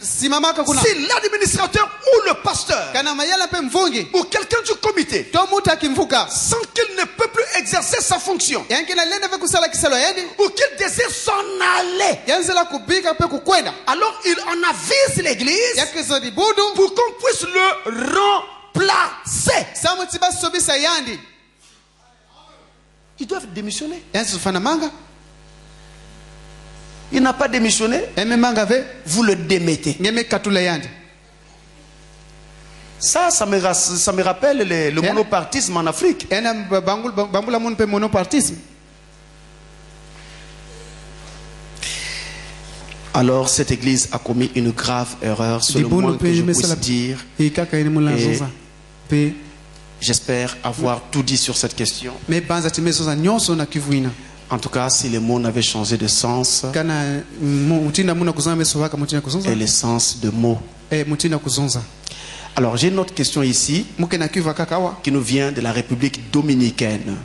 simamaka kuna Si l'administrateur ou le pasteur kana mayela pe mvungi ou quelqu'un du comité to mutu akimvuka sent qu'il ne peut plus exercer sa fonction yanke na lenda ve kusala kisalo yani ou qu'il désire s'en aller, yanzela kubika pe kukwenda alors il en avise l'église yake zodi budu pour qu'on puisse le remplacer. samu tiba sobisa yandi Ils doivent démissionner. yansi fana manga Il n'a pas démissionné, eme manga ve vous le démettez. ngeme katula yandi Ça me rappelle le monopartisme en Afrique. ena bambula mun pe monopartisme. Alors cette église a commis une grave erreur, c'est le moins que je puisse dire. Et j'espère avoir tout dit sur cette question. En tout cas, si les mots n'avaient changé de sens, et le sens de mots. Alors j'ai une autre question ici qui nous vient de la République dominicaine.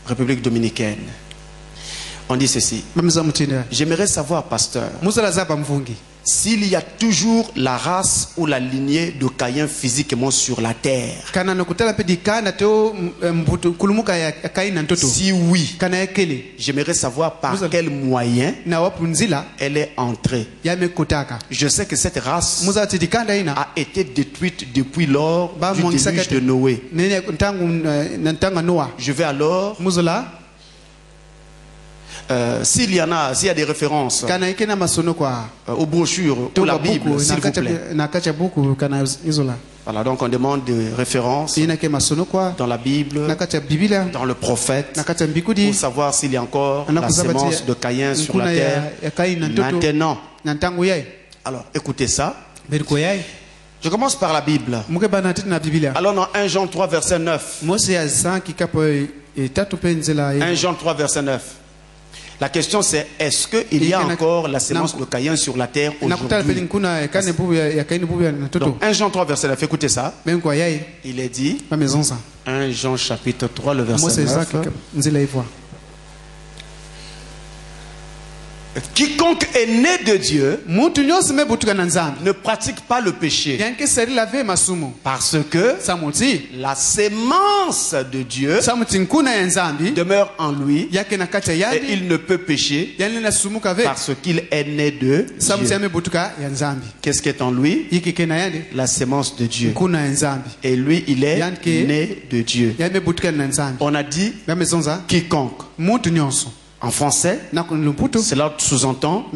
République dominicaine. On dit ceci. J'aimerais savoir, pasteur, s'il y a toujours la race ou la lignée de Caïn physiquement sur la terre. Si oui, j'aimerais savoir par quel moyen elle est entrée. Je sais que cette race a été détruite depuis lors du déluge de Noé. Je vais alors, s'il y a des références aux brochures ou la Bible, s'il vous plaît. Voilà, donc on demande des références dans la Bible, dans le prophète, pour savoir s'il y a encore la sémence de Caïn sur la terre maintenant. Alors, écoutez ça. Je commence par la Bible. Alors dans 1 Jean 3 verset 9. 1 Jean 3 verset 9. La question c'est, est-ce qu'il y a encore la sémence de Caïn sur la terre aujourd'hui? Donc 1 Jean 3 verset 9, écoutez ça. Il est dit, 1 Jean chapitre 3 le verset 9. Quiconque est né de Dieu ne pratique pas le péché, parce que la sémence de Dieu demeure en lui et il ne peut pécher parce qu'il est né de Dieu. Qu'est-ce qui est en lui? La sémence de Dieu. Et lui, il est né de Dieu. On a dit quiconque. En français, cela sous-entend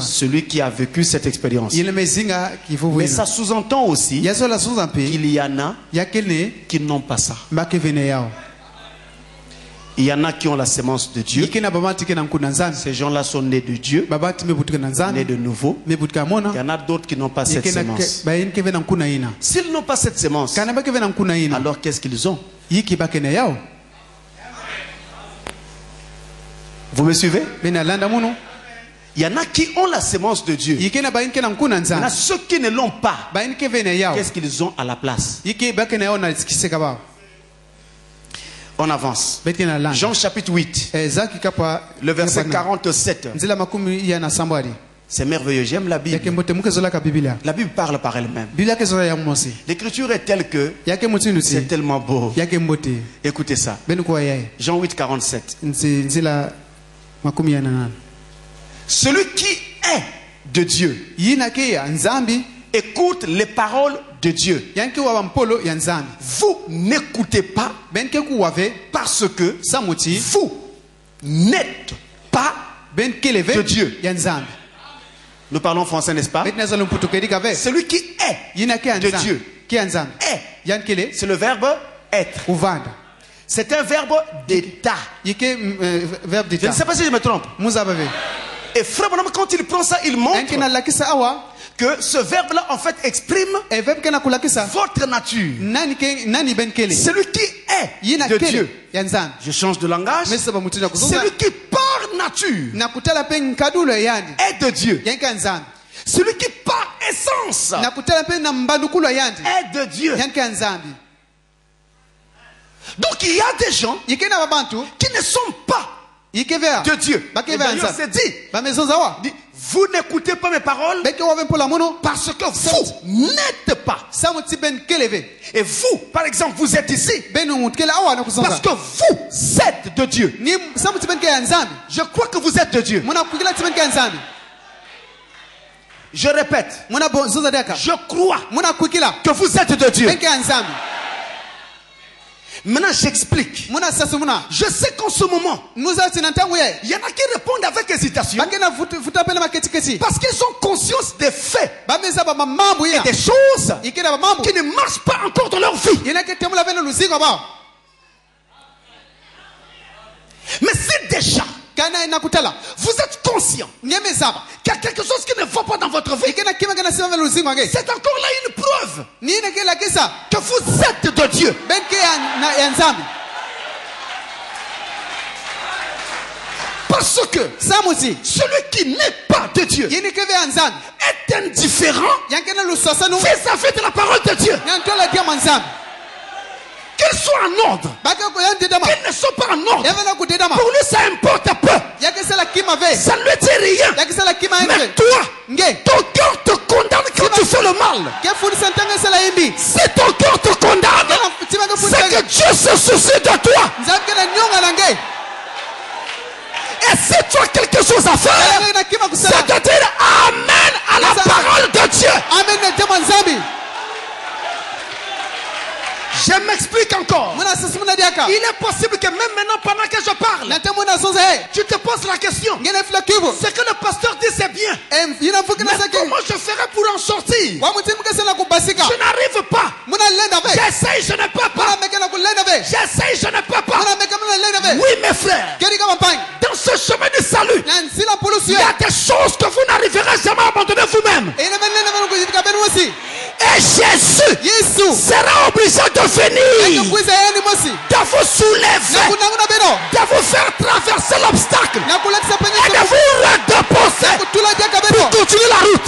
celui qui a vécu cette expérience. Mais ça sous-entend aussi qu'il y en a qui n'ont pas ça. Il y en a qui ont la sémence de Dieu. Ces gens-là sont nés de Dieu, nés de nouveau. Il y en a d'autres qui n'ont pas cette sémence. S'ils n'ont pas cette sémence, alors qu'est-ce qu'ils ont? Vous me suivez? Il y en a qui ont la sémence de Dieu. Il y en a ceux qui ne l'ont pas. Qu'est-ce qu'ils ont à la place? On avance. Jean chapitre 8, le verset 47. C'est merveilleux, j'aime la Bible. La Bible parle par elle-même. L'écriture est telle que c'est tellement beau. Écoutez ça. Jean 8, 47. Celui qui est de Dieu écoute les paroles de Dieu. Vous n'écoutez pas parce que vous n'êtes pas de Dieu. Nous parlons français, n'est-ce pas? Celui qui est de Dieu est. C'est le verbe être. C'est un verbe d'état. Je ne sais pas si je me trompe. Et Frère Branham, quand il prend ça, il montre que ce verbe-là, en fait, exprime votre nature. Celui qui est de Dieu. Je change de langage. Celui qui, par nature, est de Dieu. Celui qui, par essence, est de Dieu. Donc il y a des gens qui ne sont pas de Dieu. Et d'ailleurs c'est dit, vous n'écoutez pas mes paroles parce que vous n'êtes pas. Et vous, par exemple, vous êtes ici parce que vous êtes de Dieu. Je crois que vous êtes de Dieu. Je répète, je crois que vous êtes de Dieu. Maintenant, j'explique. Je sais qu'en ce moment, il y en a qui répondent avec hésitation parce qu'ils ont conscience des faits et des choses qui ne marchent pas encore dans leur vie. Mais si déjà vous êtes conscient qu'il y a quelque chose qui ne va pas dans votre vie, c'est encore là une preuve que vous êtes de Dieu. Parce que celui qui n'est pas de Dieu est indifférent vis-à-vis de la parole de Dieu. Qu'ils soient en ordre, qu'ils ne soient pas en ordre, pour lui ça importe peu. Ça ne lui dit rien. Mais toi, si tu as quelque chose à faire, c'est de dire Amen à la parole de Dieu. Je m'explique encore. Il est possible que même maintenant, pendant que je parle, tu te poses la question. Ce que le pasteur dit, c'est bien. Mais comment je ferai pour en sortir? Je n'arrive pas. J'essaye, je ne peux pas. J'essaye, je ne peux pas. Oui, mes frères. Dans ce chemin du salut, il y a des choses que vous n'arriverez jamais à abandonner vous-même. Et Jésus sera obligé de venir, de vous soulever, de vous faire traverser l'obstacle et de vous redéposer pour continuer la route.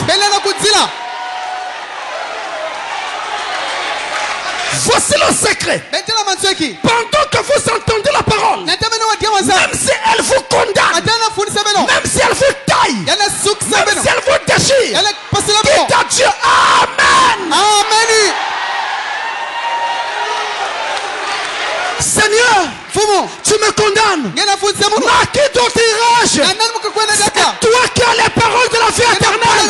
Voici le secret. Pendant que vous entendez la parole, même si elle vous condamne, même si elle vous taille, même si elle vous déchire, dites à Dieu Amen. Amen. Seigneur, tu me condamnes. À qui d'autre irai-je? C'est toi qui as les paroles de la vie éternelle.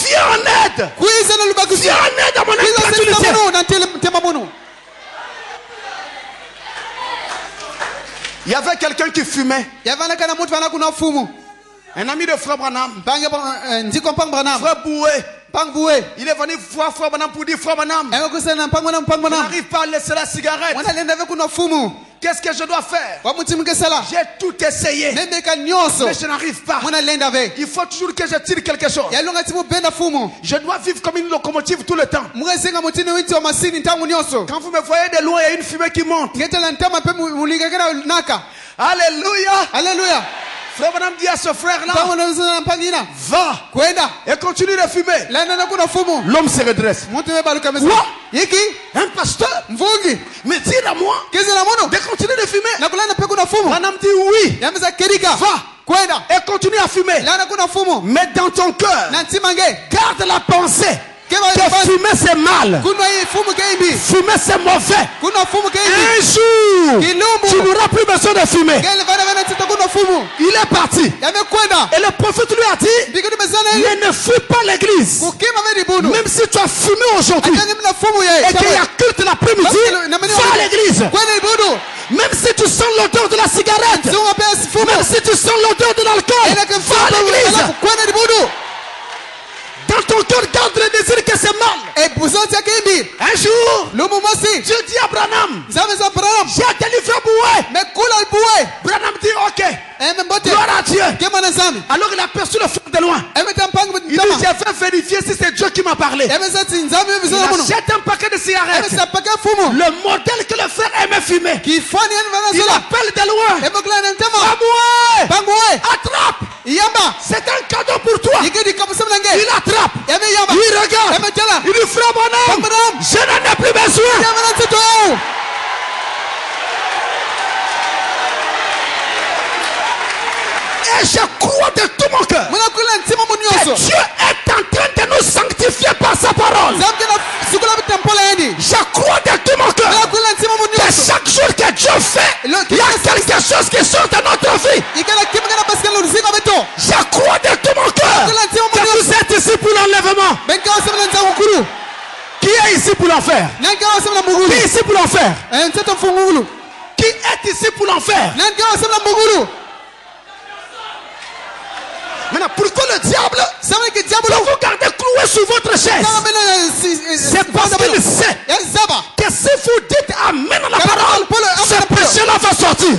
Viens en aide. Viens en aide à mon incrédulité. Il y avait quelqu'un qui fumait. Un ami de Frère Branham. Frère Boué. Il est venu voir Frère Branham pour dire Frère Branham, je n'arrive pas à laisser la cigarette. Qu'est-ce que je dois faire? J'ai tout essayé, mais je n'arrive pas. Il faut toujours que je tire quelque chose. Je dois vivre comme une locomotive tout le temps. Quand vous me voyez de loin, il y a une fumée qui monte. Alléluia. Alléluia. Frère Branham dit à ce frère-là, va et continue de fumer. L'homme se redresse. Quoi? Un pasteur me dit à moi de continuer de fumer. Branham dit oui, va et continue à fumer. Mais dans ton cœur, garde la pensée que fumer c'est mal, fumer c'est mauvais. Un jour tu n'auras plus besoin de fumer. Il est parti et le prophète lui a dit, ne fuis pas l'église. Même si tu as fumé aujourd'hui et qu'il y a culte l'après-midi, va à l'église. Même si tu sens l'odeur de la cigarette, même si tu sens l'odeur de l'alcool, va à l'église. Dans ton cœur, garde le désir que c'est mal. Un jour, Dieu dit à Branham, j'ai délivré Boué. Branham dit ok, gloire à Dieu. Alors il a aperçu le frère de loin. Il dit, j'ai fait vérifier si c'est Dieu qui m'a parlé. Il achète un paquet de cigarettes, le modèle que le frère aimait fumer. Il appelle de loin, Boué, attrape. C'est un cadeau pour toi. Il attrape, il regarde, il dit frère Branham, je n'en ai plus besoin. Et je crois de tout mon cœur que Dieu est en train de nous sanctifier par sa parole. Je crois de tout mon cœur que chaque jour que Dieu fait, il y a quelque chose qui sort de notre vie. Je crois de tout mon cœur que vous êtes ici pour l'enlèvement. Qui est ici pour l'enfer? Qui est ici pour l'enfer? Qui est ici pour l'enfer? Maintenant, pourquoi le diable peut vous garder cloué sur votre chaise? C'est parce qu'il sait que si vous dites Amen à la parole, ce péché-là va sortir.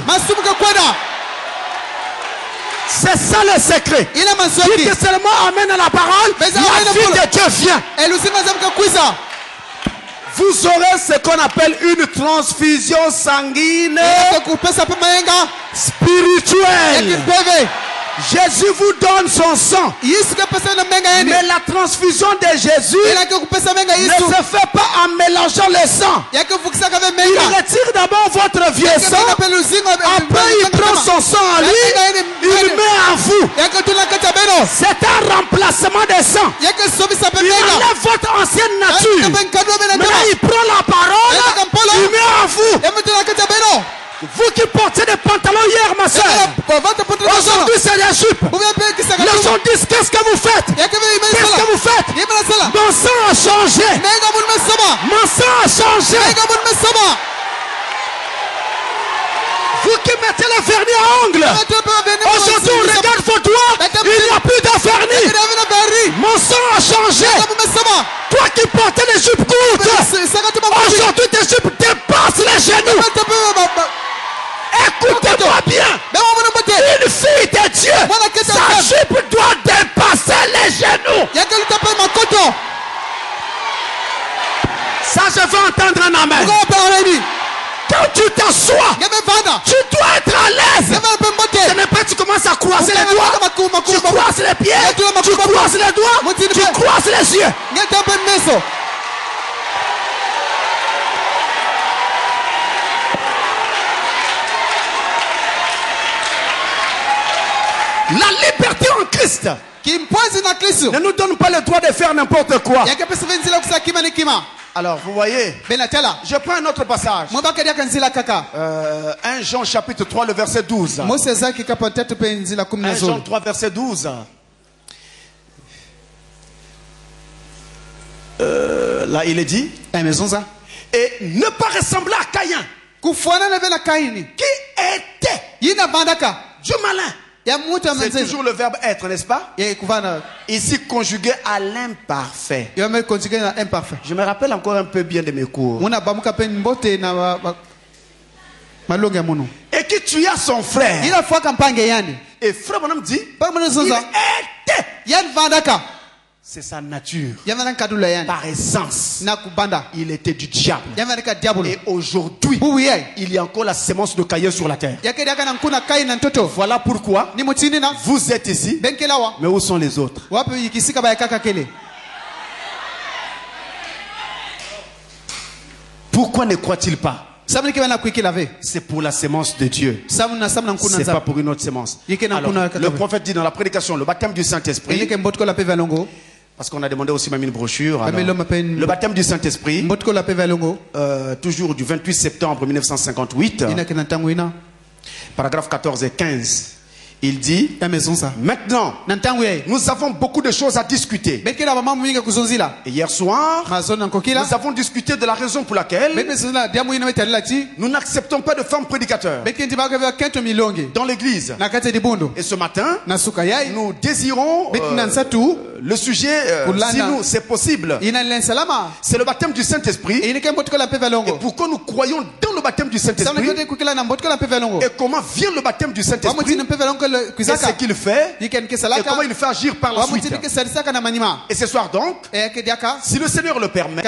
C'est ça le secret. Dites que seulement Amen à la parole, la vie de Dieu vient. Vous aurez ce qu'on appelle une transfusion sanguine spirituelle. Jésus vous donne son sang. Mais la transfusion de Jésus ne se fait pas en mélangeant le sang. Il retire d'abord votre vieux sang. Après il prend son sang en lui. Il met en vous. C'est un remplacement de sang. Il enlève votre ancienne nature. Maintenant il prend la parole. Il met en vous. Vous qui portez des pantalons hier, ma soeur. scène. Aujourd'hui, c'est l'Égypte. Les gens disent, qu'est-ce que vous faites? Qu'est-ce que vous faites? Mon sang a changé. Mon sang a changé. Vous qui mettez le vernis à ongles, aujourd'hui on regarde vos doigts, il n'y a plus de vernis. Mon sang a changé. Toi qui portais les jupes courtes, aujourd'hui tes jupes dépassent les genoux. Écoutez-moi bien. Une fille de Dieu, sa jupe doit dépasser les genoux. Ça, je veux entendre un amen. Quand tu t'assois, tu dois être à l'aise. Ce n'est pas que tu commences à croiser les doigts, tu croises les pieds, tu croises les doigts, tu croises les yeux. La liberté en Christ ne nous donne pas le droit de faire n'importe quoi. Alors, vous voyez, je prends un autre passage. 1 Jean chapitre 3, le verset 12. 1 Jean 3, verset 12. Là, il est dit, et ne pas ressembler à Caïn, qui était Dieu malin. C'est toujours le verbe être, n'est-ce pas? Ici conjugué à l'imparfait. Je me rappelle encore un peu bien de mes cours. Et qui tua son frère. Et frère Bonhomme dit, il était. C'est sa nature. Par essence, il était du diable. Et aujourd'hui, il y a encore la sémence de Caïn sur la terre. Voilà pourquoi vous êtes ici. Mais où sont les autres? Pourquoi ne croit-il pas? C'est pour la sémence de Dieu. C'est pas pour une autre sémence. Alors, le prophète dit dans la prédication, le baptême du Saint-Esprit. Parce qu'on a demandé aussi même une brochure. Alors, le baptême du Saint-Esprit, toujours du 28 septembre 1958, paragraphe 14 et 15. Il dit, maintenant, nous avons beaucoup de choses à discuter. Et hier soir, nous avons discuté de la raison pour laquelle nous n'acceptons pas de femmes prédicateurs dans l'église. Et ce matin, nous désirons le sujet, si nous, c'est possible. C'est le baptême du Saint-Esprit. Et pourquoi nous croyons dans le baptême du Saint-Esprit? Et comment vient le baptême du Saint-Esprit? Et ce qu'il fait, et comment il fait agir par la suite. Et ce soir donc, si le Seigneur le permet,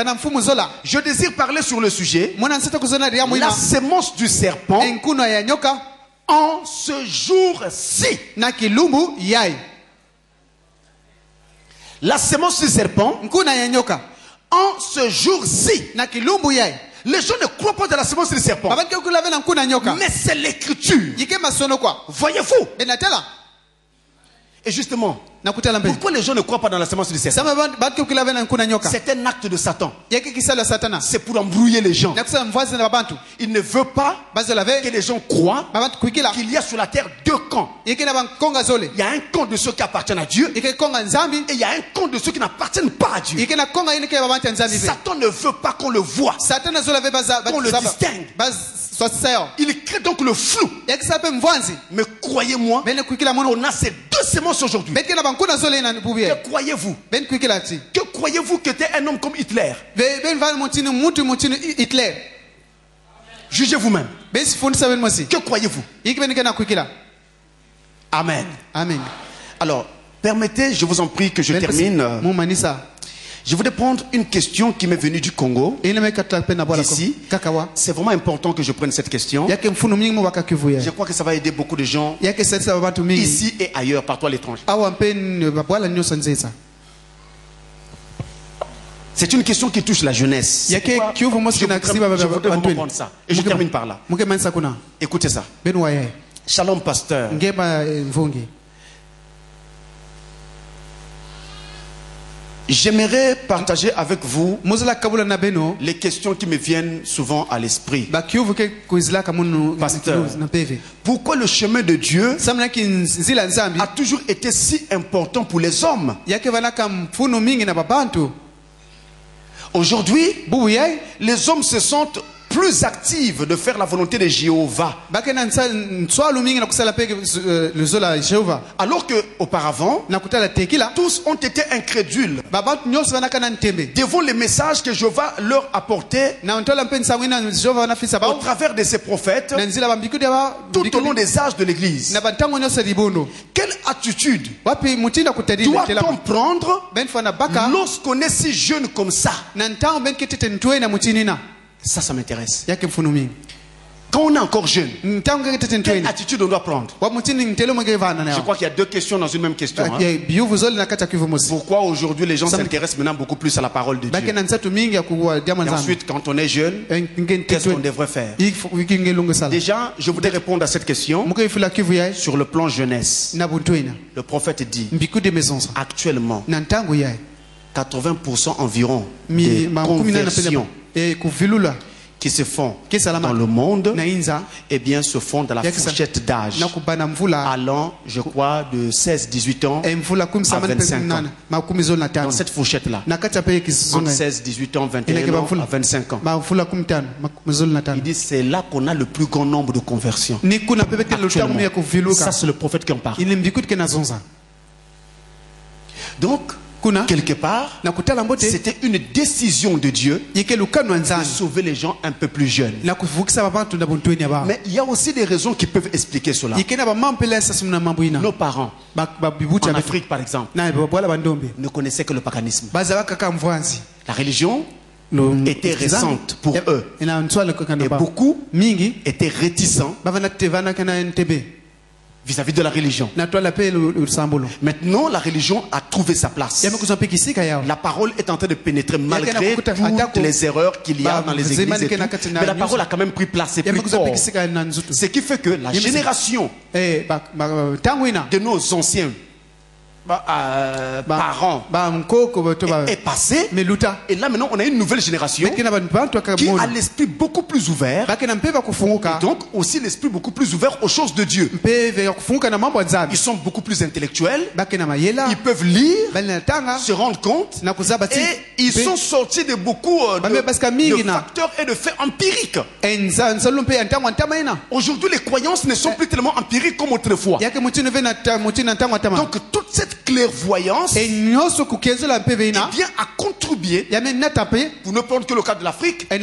je désire parler sur le sujet la sémence du serpent en ce jour-ci. La sémence du serpent en ce jour-ci. Les gens ne croient pas dans la sémence du serpent. Mais c'est l'écriture. Voyez-vous? Et justement, pourquoi les gens ne croient pas dans la sémence du serpent? C'est un acte de Satan. C'est pour embrouiller les gens. Il ne veut pas que les gens croient qu'il y a sur la terre deux camps. Il y a un camp de ceux qui appartiennent à Dieu, et il y a un camp de ceux qui n'appartiennent pas à Dieu. Satan ne veut pas qu'on le voit, qu'on le distingue. Il crée donc le flou. Mais croyez-moi, on a ces deux sémences aujourd'hui. Que croyez-vous? Que croyez-vous que tu es un homme comme Hitler? Jugez vous-même. Que croyez-vous? Amen. Alors, permettez, je vous en prie, que je termine. Je voudrais prendre une question qui m'est venue du Congo. Ici, c'est vraiment important que je prenne cette question. Je crois que ça va aider beaucoup de gens ici et ailleurs, partout à l'étranger. C'est une question qui touche la jeunesse. Je voudrais vraiment prendre ça. Et je termine par là. Écoutez ça. Shalom, pasteur. J'aimerais partager avec vous les questions qui me viennent souvent à l'esprit. Pasteur, pourquoi le chemin de Dieu a toujours été si important pour les hommes? Aujourd'hui, les hommes se sentent plus actifs de faire la volonté de Jéhovah. Alors que auparavant, tous ont été incrédules devant les messages que Jéhovah leur apportait au travers de ses prophètes tout au long des âges de l'Église. Quelle attitude doit-on prendre lorsqu'on est si jeune comme ça? Ça m'intéresse. Quand on est encore jeune, quelle attitude on doit prendre? Je crois qu'il y a deux questions dans une même question. Pourquoi aujourd'hui les gens s'intéressent maintenant beaucoup plus à la parole de Dieu? Et ensuite, quand on est jeune, qu'est-ce qu'on devrait faire? Déjà, je voudrais répondre à cette question sur le plan jeunesse. Le prophète dit, actuellement, 80% environ des conversions qui se font dans le monde, eh bien, se font dans la fourchette d'âge allant, je crois, de 16-18 ans à 25 ans. Dans cette fourchette-là, entre 16, 18 ans, 21 ans à 25 ans. Il dit c'est là qu'on a le plus grand nombre de conversions. Actuellement. Ça, c'est le prophète qui en parle. Donc, quelque part, c'était une décision de Dieu de sauver les gens un peu plus jeunes. Mais il y a aussi des raisons qui peuvent expliquer cela. Nos parents, en Afrique par exemple, ne connaissaient que le paganisme. La religion était récente pour eux. Et beaucoup étaient réticents vis-à-vis de la religion. Maintenant, la religion a trouvé sa place. La parole est en train de pénétrer malgré toutes les erreurs qu'il y a dans les églises et tout. Mais la parole a quand même pris place et pris corps. Ce qui fait que la génération de nos anciens parents est passée. Et là maintenant on a une nouvelle génération qui a l'esprit beaucoup plus ouvert, et donc aussi l'esprit beaucoup plus ouvert aux choses de Dieu. Ils sont beaucoup plus intellectuels, ils peuvent lire, se rendre compte, et ils sont sortis de beaucoup de facteurs et de faits empiriques. Aujourd'hui les croyances ne sont plus tellement empiriques comme autrefois. Donc toute cette clairvoyance vient à contribuer, pour ne prendre que le cas de l'Afrique, à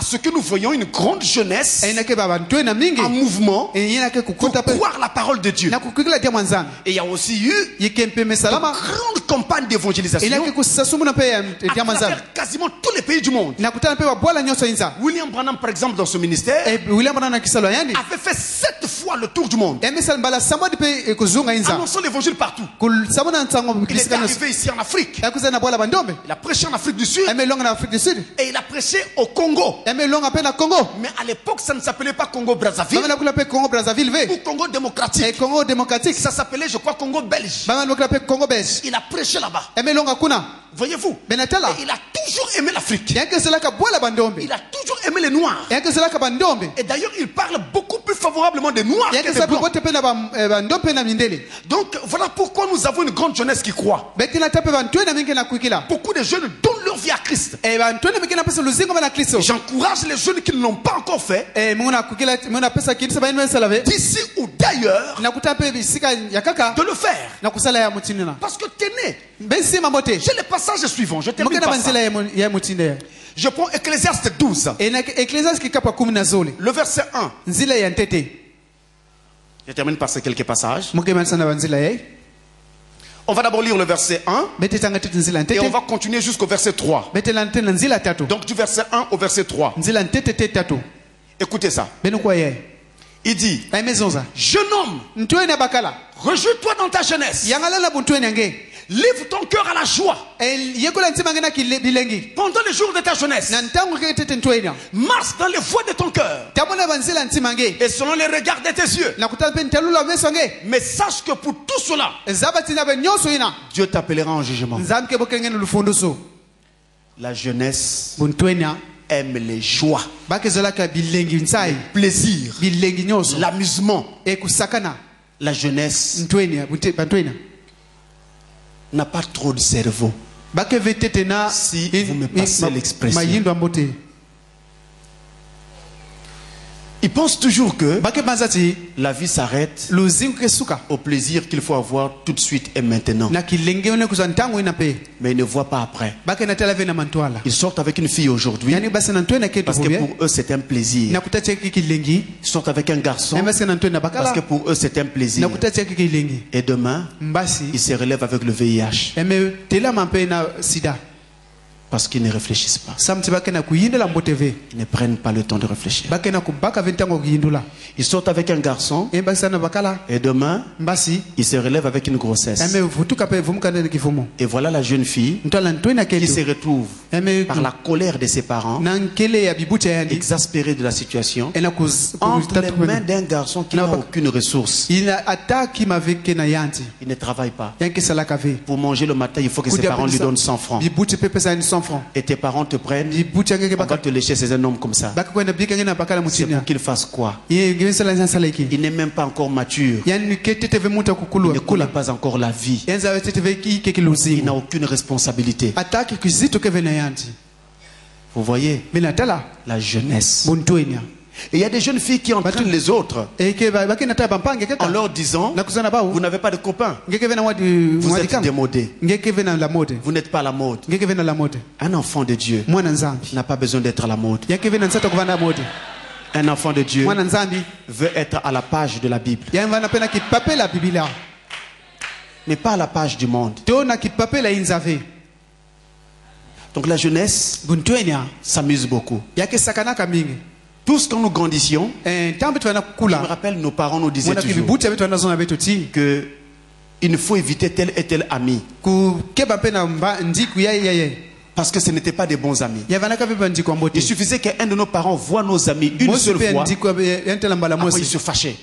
ce que nous voyons une grande jeunesse en mouvement pour croire la parole de Dieu. Et il y a aussi eu une grande campagne d'évangélisation à travers quasiment tous les pays du monde. William Branham par exemple dans ce ministère avait fait 7 fois le tour du monde annonçant l'évangile partout. Il est arrivé ici en Afrique. Il a prêché en Afrique du Sud. Et il a prêché au Congo. Mais à l'époque, ça ne s'appelait pas Congo-Brazzaville ou Congo démocratique. Ça s'appelait, je crois, Congo belge. Il a prêché là-bas. Voyez-vous? Et il a toujours aimé l'Afrique. Il a toujours aimé les Noirs. Et d'ailleurs, il parle beaucoup plus favorablement des Noirs que des Blancs. Donc, voilà pourquoi nous avons une grande jeunesse qui croit. Beaucoup de jeunes donnent leur vie à Christ. J'encourage les jeunes qui ne l'ont pas encore fait, d'ici ou d'ailleurs, de le faire. Parce que t'es né. J'ai le passage suivant. Je termine par ça. Je prends Ecclésiaste 12. Le verset 1. Je termine par ces quelques passages. On va d'abord lire le verset 1 et on va continuer jusqu'au verset 3. Donc du verset 1 au verset 3. Écoutez ça. Il dit, jeune homme, réjouis-toi dans ta jeunesse. Livre ton cœur à la joie. Pendant les jours de ta jeunesse. Marche dans les voies de ton cœur. Et selon les regards de tes yeux. Mais sache que pour tout cela, Dieu t'appellera en jugement. La jeunesse aime les joies, le plaisir, l'amusement. La jeunesse n'a pas trop de cerveau. Si vous me passez l'expression. Ils pensent toujours que la vie s'arrête au plaisir qu'il faut avoir tout de suite et maintenant. Mais ils ne voient pas après. Ils sortent avec une fille aujourd'hui parce que pour eux c'est un plaisir. Ils sortent avec un garçon parce que pour eux c'est un plaisir. Et demain, ils se relèvent avec le VIH. Parce qu'ils ne réfléchissent pas. Ils ne prennent pas le temps de réfléchir. Ils sortent avec un garçon et demain, ils se relèvent avec une grossesse. Et voilà la jeune fille qui se retrouve par la colère de ses parents, exaspérée de la situation, entre les mains d'un garçon qui n'a aucune ressource. Il ne travaille pas. Pour manger le matin, il faut que ses parents lui donnent 100 francs. Et tes parents te prennent, on va te lécher, c'est un homme comme ça. C'est pour qu'il fasse quoi? Il n'est même pas encore mature. Il ne connaît pas encore la vie. Il n'a aucune responsabilité. Vous voyez, la jeunesse. Et il y a des jeunes filles qui entraînent les autres en leur disant, vous n'avez pas de copains, vous êtes démodés, vous n'êtes pas à la mode. Un enfant de Dieu n'a pas besoin d'être à la mode. Un enfant de Dieu veut être à la page de la Bible, mais pas à la page du monde. Donc la jeunesse s'amuse beaucoup. Tous quand nous grandissions, je me rappelle, nos parents nous disaient toujours que il ne faut éviter tel et tel ami. Parce que ce n'étaient pas des bons amis. Il suffisait qu'un de nos parents voit nos amis une seule fois. Après il se fâchait.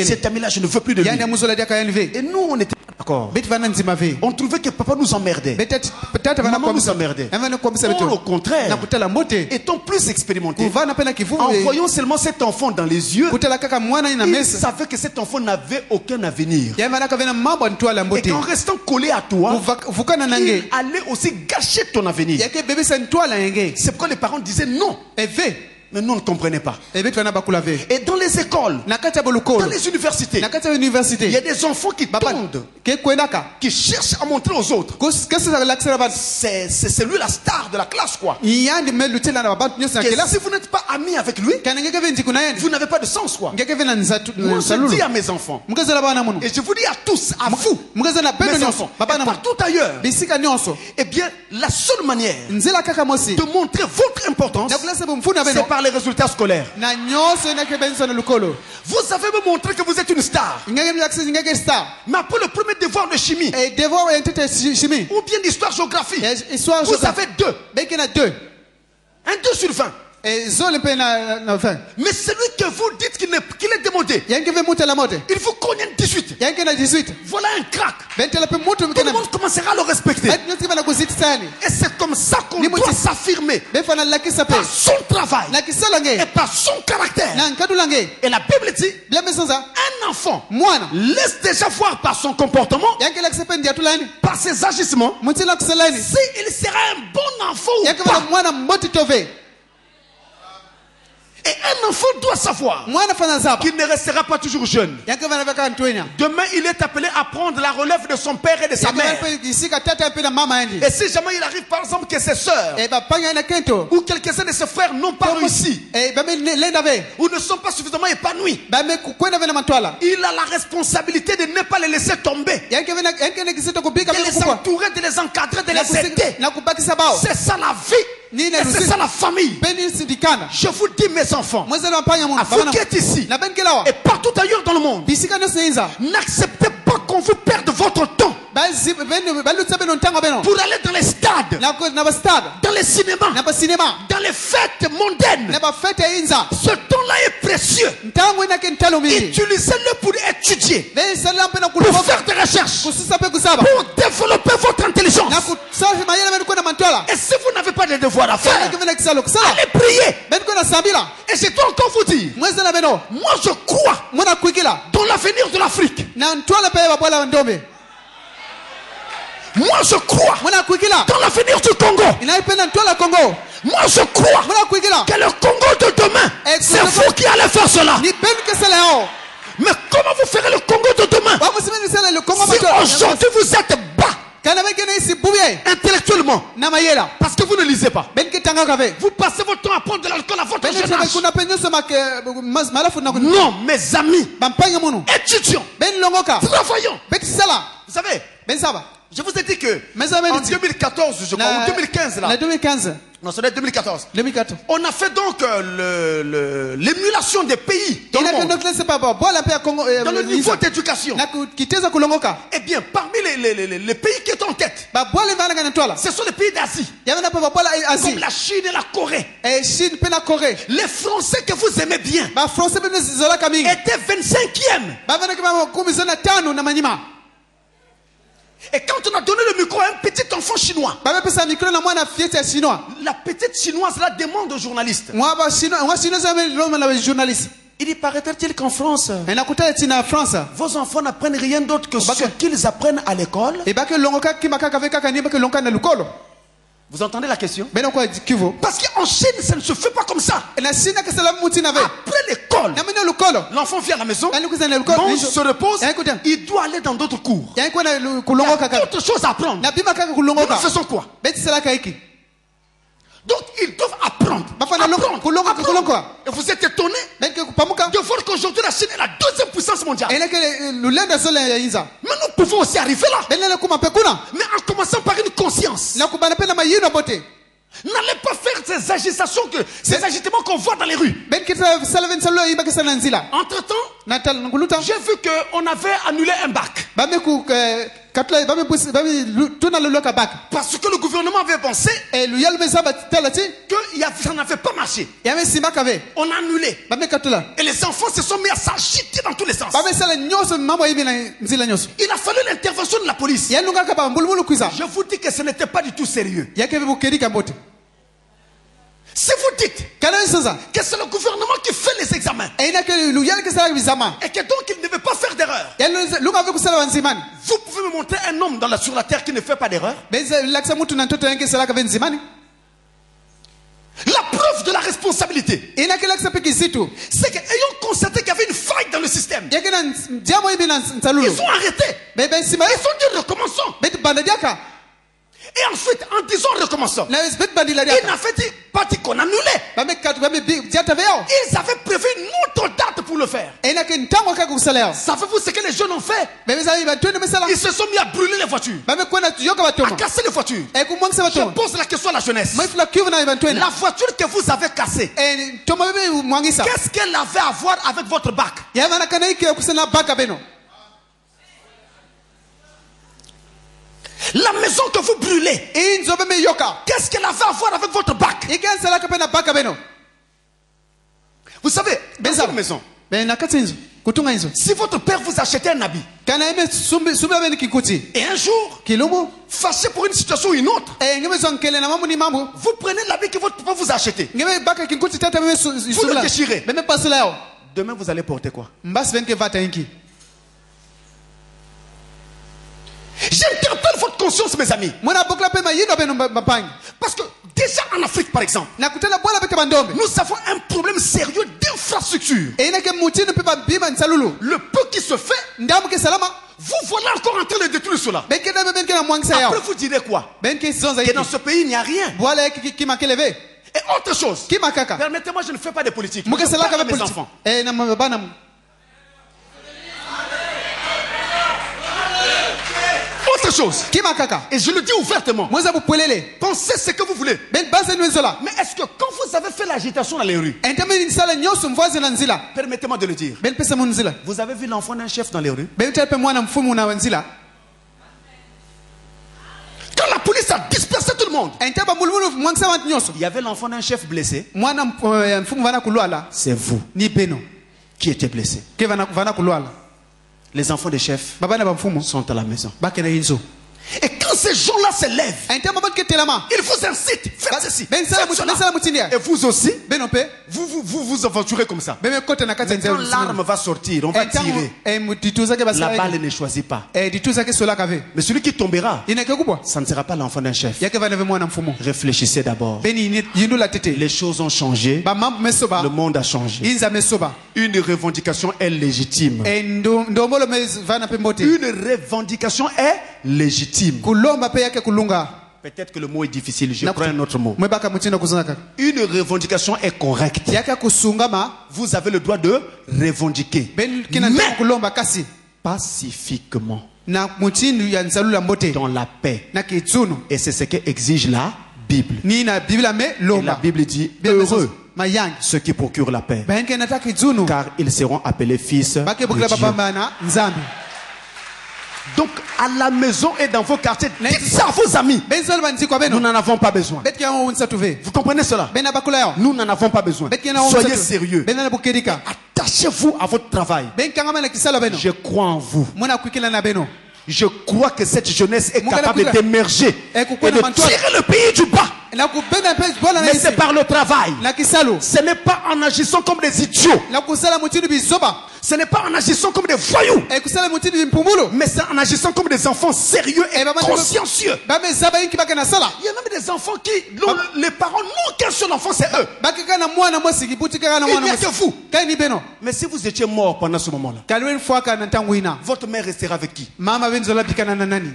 Cet ami-là, je ne veux plus de lui. Et nous, on était d'accord. On trouvait que papa nous emmerdait. Maman nous emmerdait. Or, au contraire, étant plus expérimenté, en voyant seulement cet enfant dans les yeux, il savait que cet enfant n'avait aucun avenir. Et qu'en restant collé à toi, il allait aussi gâcher ton avenir. C'est pourquoi les parents disaient non. Mais nous, on ne comprenait pas. Et dans les écoles, dans les universités, il y a des enfants qui tendent, qui cherchent à montrer aux autres. C'est lui la star de la classe, quoi. Que si vous n'êtes pas ami avec lui, vous n'avez pas de sens, quoi. Moi, je dis à mes enfants, et je vous dis à tous, à vous, mes enfants, et partout ailleurs, eh bien, la seule manière de montrer votre importance, c'est par les résultats scolaires. Vous avez me montré que vous êtes une star. Mais après le premier devoir de chimie, ou bien d'histoire-géographie, vous avez 2. Un 2 sur 20. Mais celui que vous dites qu'il est démodé, il vous cogne un 18. Voilà un crack. Tout le monde commencera à le respecter. Et c'est comme ça qu'on doit s'affirmer par son travail et par son caractère. Et la Bible dit, un enfant laisse déjà voir par son comportement, par ses agissements, s'il sera un bon enfant ou pas. Et un enfant doit savoir qu'il ne restera pas toujours jeune. Demain, il est appelé à prendre la relève de son père et de sa mère. Et si jamais il arrive, par exemple, que ses sœurs ou quelques-uns de ses frères n'ont pas réussi ou ne sont pas suffisamment épanouis, il a la responsabilité de ne pas les laisser tomber, de les entourer, de les encadrer, de les aider. C'est ça la vie. Et c'est ça la famille. Je vous dis, mes enfants, à vous qui êtes ici et partout ailleurs dans le monde, n'acceptez pas qu'on vous perde votre temps. pour aller dans les stades, dans les cinémas, dans les fêtes mondaines. Ce temps-là est précieux. Utilisez-le pour étudier, pour faire des recherches, pour développer votre intelligence. Et si vous n'avez pas de devoirs à faire, allez prier. Et je dois encore vous dire, moi je crois dans l'avenir de l'Afrique. Moi je crois dans l'avenir du Congo. Moi je crois que le Congo de demain, c'est vous qui allez faire cela. Mais comment vous ferez le Congo de demain si aujourd'hui vous êtes bas intellectuellement parce que vous ne lisez pas? Vous passez votre temps à prendre de l'alcool à votre jeune âge. Non, mes amis, étudions, travaillons. Vous savez, je vous ai dit que en 2014, je crois, ou 2015 là. 2015. Non, c'est 2014. On a fait donc l'émulation des pays dans le monde, dans le niveau d'éducation. Eh bien, parmi les pays qui sont en tête, ce sont les pays d'Asie, comme la Chine et la Corée. Les Français que vous aimez bien étaient 25e. Et quand on a donné le micro à un petit enfant chinois, la petite chinoise là demande aux journalistes. Il dit, paraît-il qu'en France, vos enfants n'apprennent rien d'autre que ce qu'ils apprennent à l'école? Vous entendez la question? Parce qu'en Chine, ça ne se fait pas comme ça. Après l'école, l'enfant vient à la maison, mange, se repose, il doit aller dans d'autres cours. Il y a d'autres choses à apprendre. Nous faisons quoi? Donc ils doivent apprendre. Et vous êtes étonné de voir qu'aujourd'hui la Chine est la deuxième puissance mondiale. Mais nous pouvons aussi arriver là. Mais en commençant par une conscience. N'allez pas faire ces agitations, ces agitements qu'on voit dans les rues. Entre-temps, j'ai vu qu'on avait annulé un bac. Parce que le gouvernement avait pensé que ça n'avait pas marché. On a annulé. Et les enfants se sont mis à s'agiter dans tous les sens. Il a fallu l'intervention de la police. Je vous dis que ce n'était pas du tout sérieux. Si vous dites que c'est le gouvernement qui fait les examens et que donc il ne devait pas faire d'erreur, vous pouvez me montrer un homme sur la terre qui ne fait pas d'erreur? La preuve de la responsabilité, c'est qu'ayant constaté qu'il y avait une faille dans le système, ils ont arrêté. Ils ont dit recommençons. Et ensuite, en disant recommençons, ils n'avaient pas dit qu'on annulait. Ils avaient prévu une autre date pour le faire. Savez-vous ce que les jeunes ont fait? Ils se sont mis à brûler les voitures, à casser les voitures. Je pose la question à la jeunesse. La voiture que vous avez cassée, qu'est-ce qu'elle avait à voir avec votre bac? La maison que vous brûlez, qu'est-ce qu'elle avait à voir avec votre bac? Vous savez, dans une maison, si votre père vous achetait un habit et un jour, fâché pour une situation ou une autre, vous prenez l'habit que votre papa vous a acheté, vous le déchirez, demain vous allez porter quoi? J'interpelle votre conscience, mes amis. Parce que déjà en Afrique, par exemple, nous avons un problème sérieux d'infrastructure. Le peu qui se fait, vous voilà encore en train de détruire cela. Après, vous direz quoi? Que dans ce pays, il n'y a rien. Et autre chose, permettez-moi, je ne fais pas de politique. Je parle à mes enfants. Autre chose, et je le dis ouvertement, pensez ce que vous voulez. Mais est-ce que quand vous avez fait l'agitation dans les rues, permettez-moi de le dire, vous avez vu l'enfant d'un chef dans les rues? police a dispersé tout le monde. entaba mulumulu mwangisa abantu nyonso Il y avait l'enfant d'un chef blessé. mwana mfumu vana kulwala C'est vous ni beno qui étiez blessé. ke vana kulwala Les enfants des chefs babana ba mfumu sont à la maison. bakena inzo Et quand ces gens-là se lèvent, entaba baketelama ils vous incitent. Faites ceci. ben sala Faites cela. mutini mutindia Et vous aussi, beno pe vous aventurez comme ça. beme kota na kati Mais quand l'arme va sortir, on va tirer. mutituza ke La basala balle ne choisit pas. dituza ke sola kave Mais celui qui tombera, ineke kubwa ça ne sera pas l'enfant d'un chef. yake vana ve mwana mfumu Réfléchissez d'abord. beni yindula tete Les choses ont changé. ba mambo mesoba Le monde a changé. inza mesoba Une revendication est légitime. ndombolo me vana pe mbote Une revendication est légitime. kulomba pe yake kulunga Peut-être que le mot est difficile. Je prends un autre mot. mwebaka mutindo kuzanga Une revendication est correcte. yake kusungama Vous avez le droit de revendiquer. ben kina Mais kulomba kasi pacifiquement, na mutindo ya nzalula mbote dans la paix. na kitsunu Et c'est ce que exige la Bible. ni na biblia me Et la lomba Bible dit, Bien, heureux mayangi ceux qui procurent la paix, ben kena ta kitsunu car ils seront appelés fils de bakebukila Dieu. babambana nzambi Donc, à la maison et dans vos quartiers, dites ça à vos amis. ben zol banzi kwa Nous beno n'en avons pas besoin. bet kya unsa tuve Vous comprenez cela? ben abakula yo Nous n'en avons pas besoin. bet kena unsa Soyez sérieux. ben na bukedika Attachez-vous à votre travail. ben kangama na kisala beno Je crois en vous. mwana kwikila na beno Je crois que cette jeunesse est Mungala capable kuka- d'émerger et kukwena de mantua- tirer le pays du bas. na kubenda pesa bola na Mais c'est isi par le travail. na kisalo Ce n'est pas en agissant comme des idiots. na kusala mutini bizoba Ce n'est pas en agissant comme des voyous. kusala mutini bimpumulo Mais c'est en agissant comme des enfants sérieux et maman, consciencieux. bame zaba inki baka na sala Il y a même des enfants dont les parents n'ont qu'un seul enfant, c'est eux. bakika na mwana mwasi kibuti kaka na Il mwana n'y a que vous. kani beno Mais si vous étiez mort pendant ce moment-là, kalwen fwaka na tangu ina votre mère restera avec qui? mama benzola bikana na nani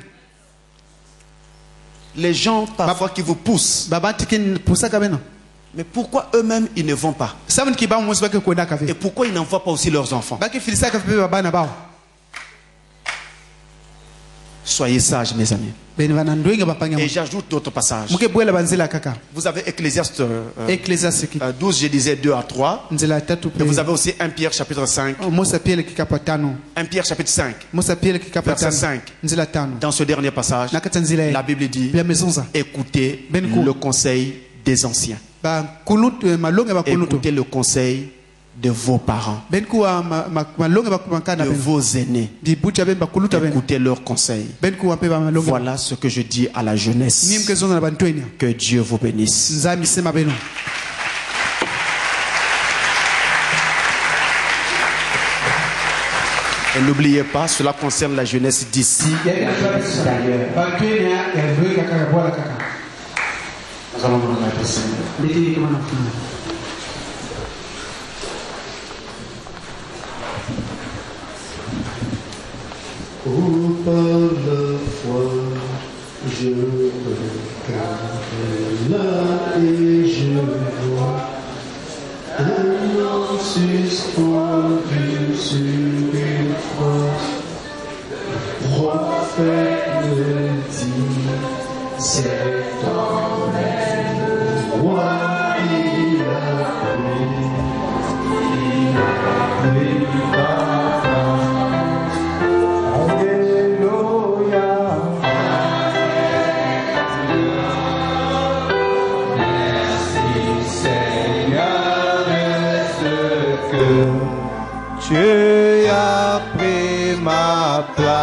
Les gens parfois qui vous poussent. baba tikin pusaka beno Mais pourquoi eux-mêmes ils ne vont pas? sabu kiba mwasi bake kwenda Et kave pourquoi ils n'envoient pas aussi leurs enfants? bake filisaka pe baba na bao Soyez sages, mes amis. beni vana ndwenga bapanga Et j'ajoute d'autres passages. muke bwela banzela kaka Vous avez Ecclésiaste ecclesiastique 12, je disais 2 à 3. nzela tatu Et vous pe avez aussi 1 Pierre chapitre 5. Musa piele kikapa tano 1 Pierre chapitre 5. Musa piele kikapa Verset tano 5. nzela tano Dans ce dernier passage, na kata nzela la Bible dit, bia mezonza écoutez Ben cool. le conseil des anciens. ba kulut malonga ba kuluto Écoutez le conseil de vos parents, ben kuwa malonga ba kumankana de ben vos aînés. di bucha ben ba kuluta ben Écoutez leurs conseils. ben kuwa pe ba malonga Voilà ce que je dis à la ni jeunesse. mkezonza na bantwenya Que Dieu vous bénisse. nzambi sema beno Et n'oubliez pas, cela concerne la jeunesse d'ici. bantwenya ya kaka bwala kaka ndiki kama nafuna Par la foi, je regarde là et je vois un homme suspendu sur une croix. Prophète me dit, c'est ton roi, il a pris papa. Alléluia. Merci Seigneur, est-ce que tu as pris ma place?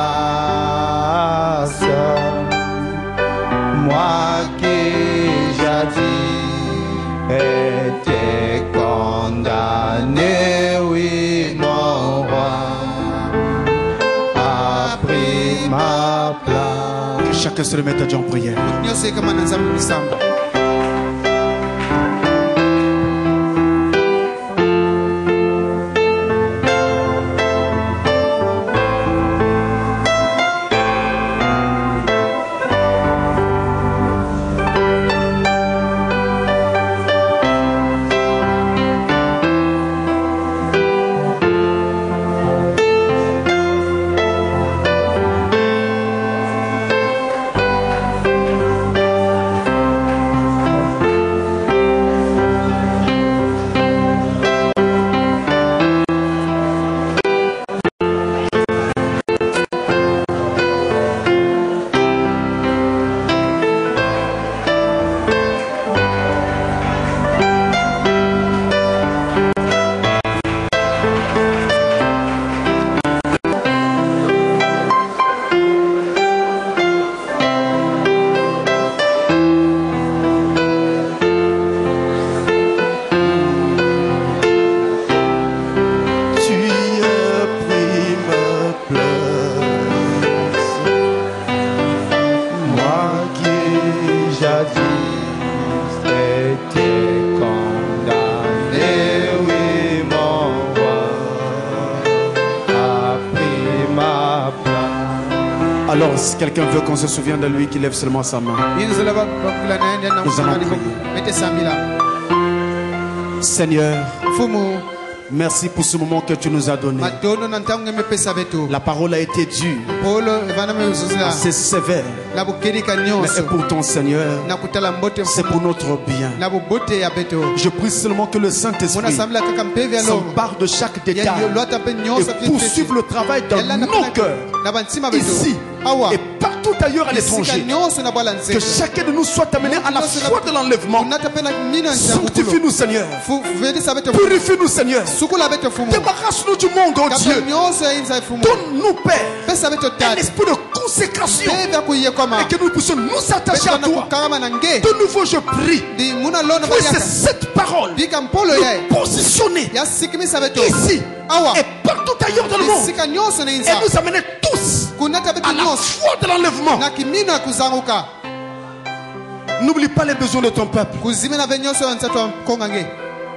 Moi qui jadis étais condamné, oui, mon roi a pris ma place. Que chacun se remette à Dieu en prière. nyose kama na nzambi misamba Alors, si quelqu'un veut qu'on se souvienne de lui, qu'il lève seulement sa main. Nous allons prier. Seigneur, merci pour ce moment que tu nous as donné. La parole a été dure, assez sévère. Mais pourtant, Seigneur, c'est pour notre bien. Je prie seulement que le Saint-Esprit s'empare de chaque détail et poursuive le travail dans nos cœurs, ici et partout ailleurs à l'étranger. Que chacun de nous soit amené à la foi de l'enlèvement. Sanctifie-nous, Seigneur. Purifie-nous, Seigneur. Débarrasse-nous du monde, oh Dieu. Donne-nous, Père, un esprit de consécration et que nous puissions nous attacher à toi. De nouveau, je prie, puisse cette parole nous positionner ici et partout ailleurs dans le monde et nous amener tous à la foi de l'enlèvement. N'oublie pas les besoins de ton peuple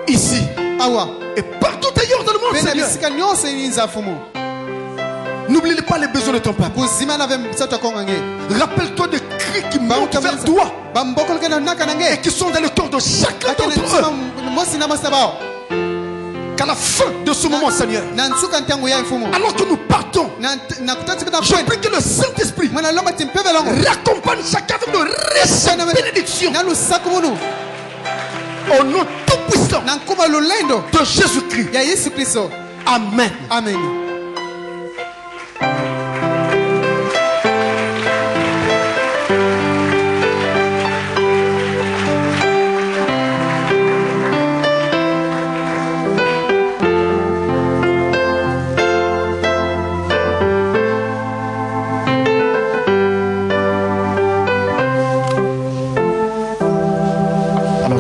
ici et partout ailleurs dans le monde, Seigneur. N'oublie pas les besoins de ton peuple. Rappelle-toi des cris qui montent vers toi et qui sont dans le cœur de chacun d'entre eux. Qu'à la fin de ce moment, Seigneur, alors que nous partons, je prie que le Saint-Esprit raccompagne chacun avec de récentes bénédictions. Au nom tout puissant de Jésus-Christ. Amen. Amen.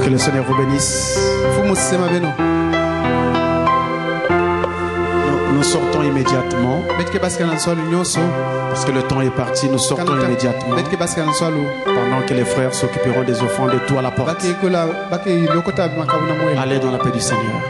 Que le Seigneur vous bénisse. Nous sortons immédiatement. Parce que le temps est parti, nous sortons immédiatement. Pendant que les frères s'occuperont des offrandes et tout à la porte. Allez dans la paix du Seigneur.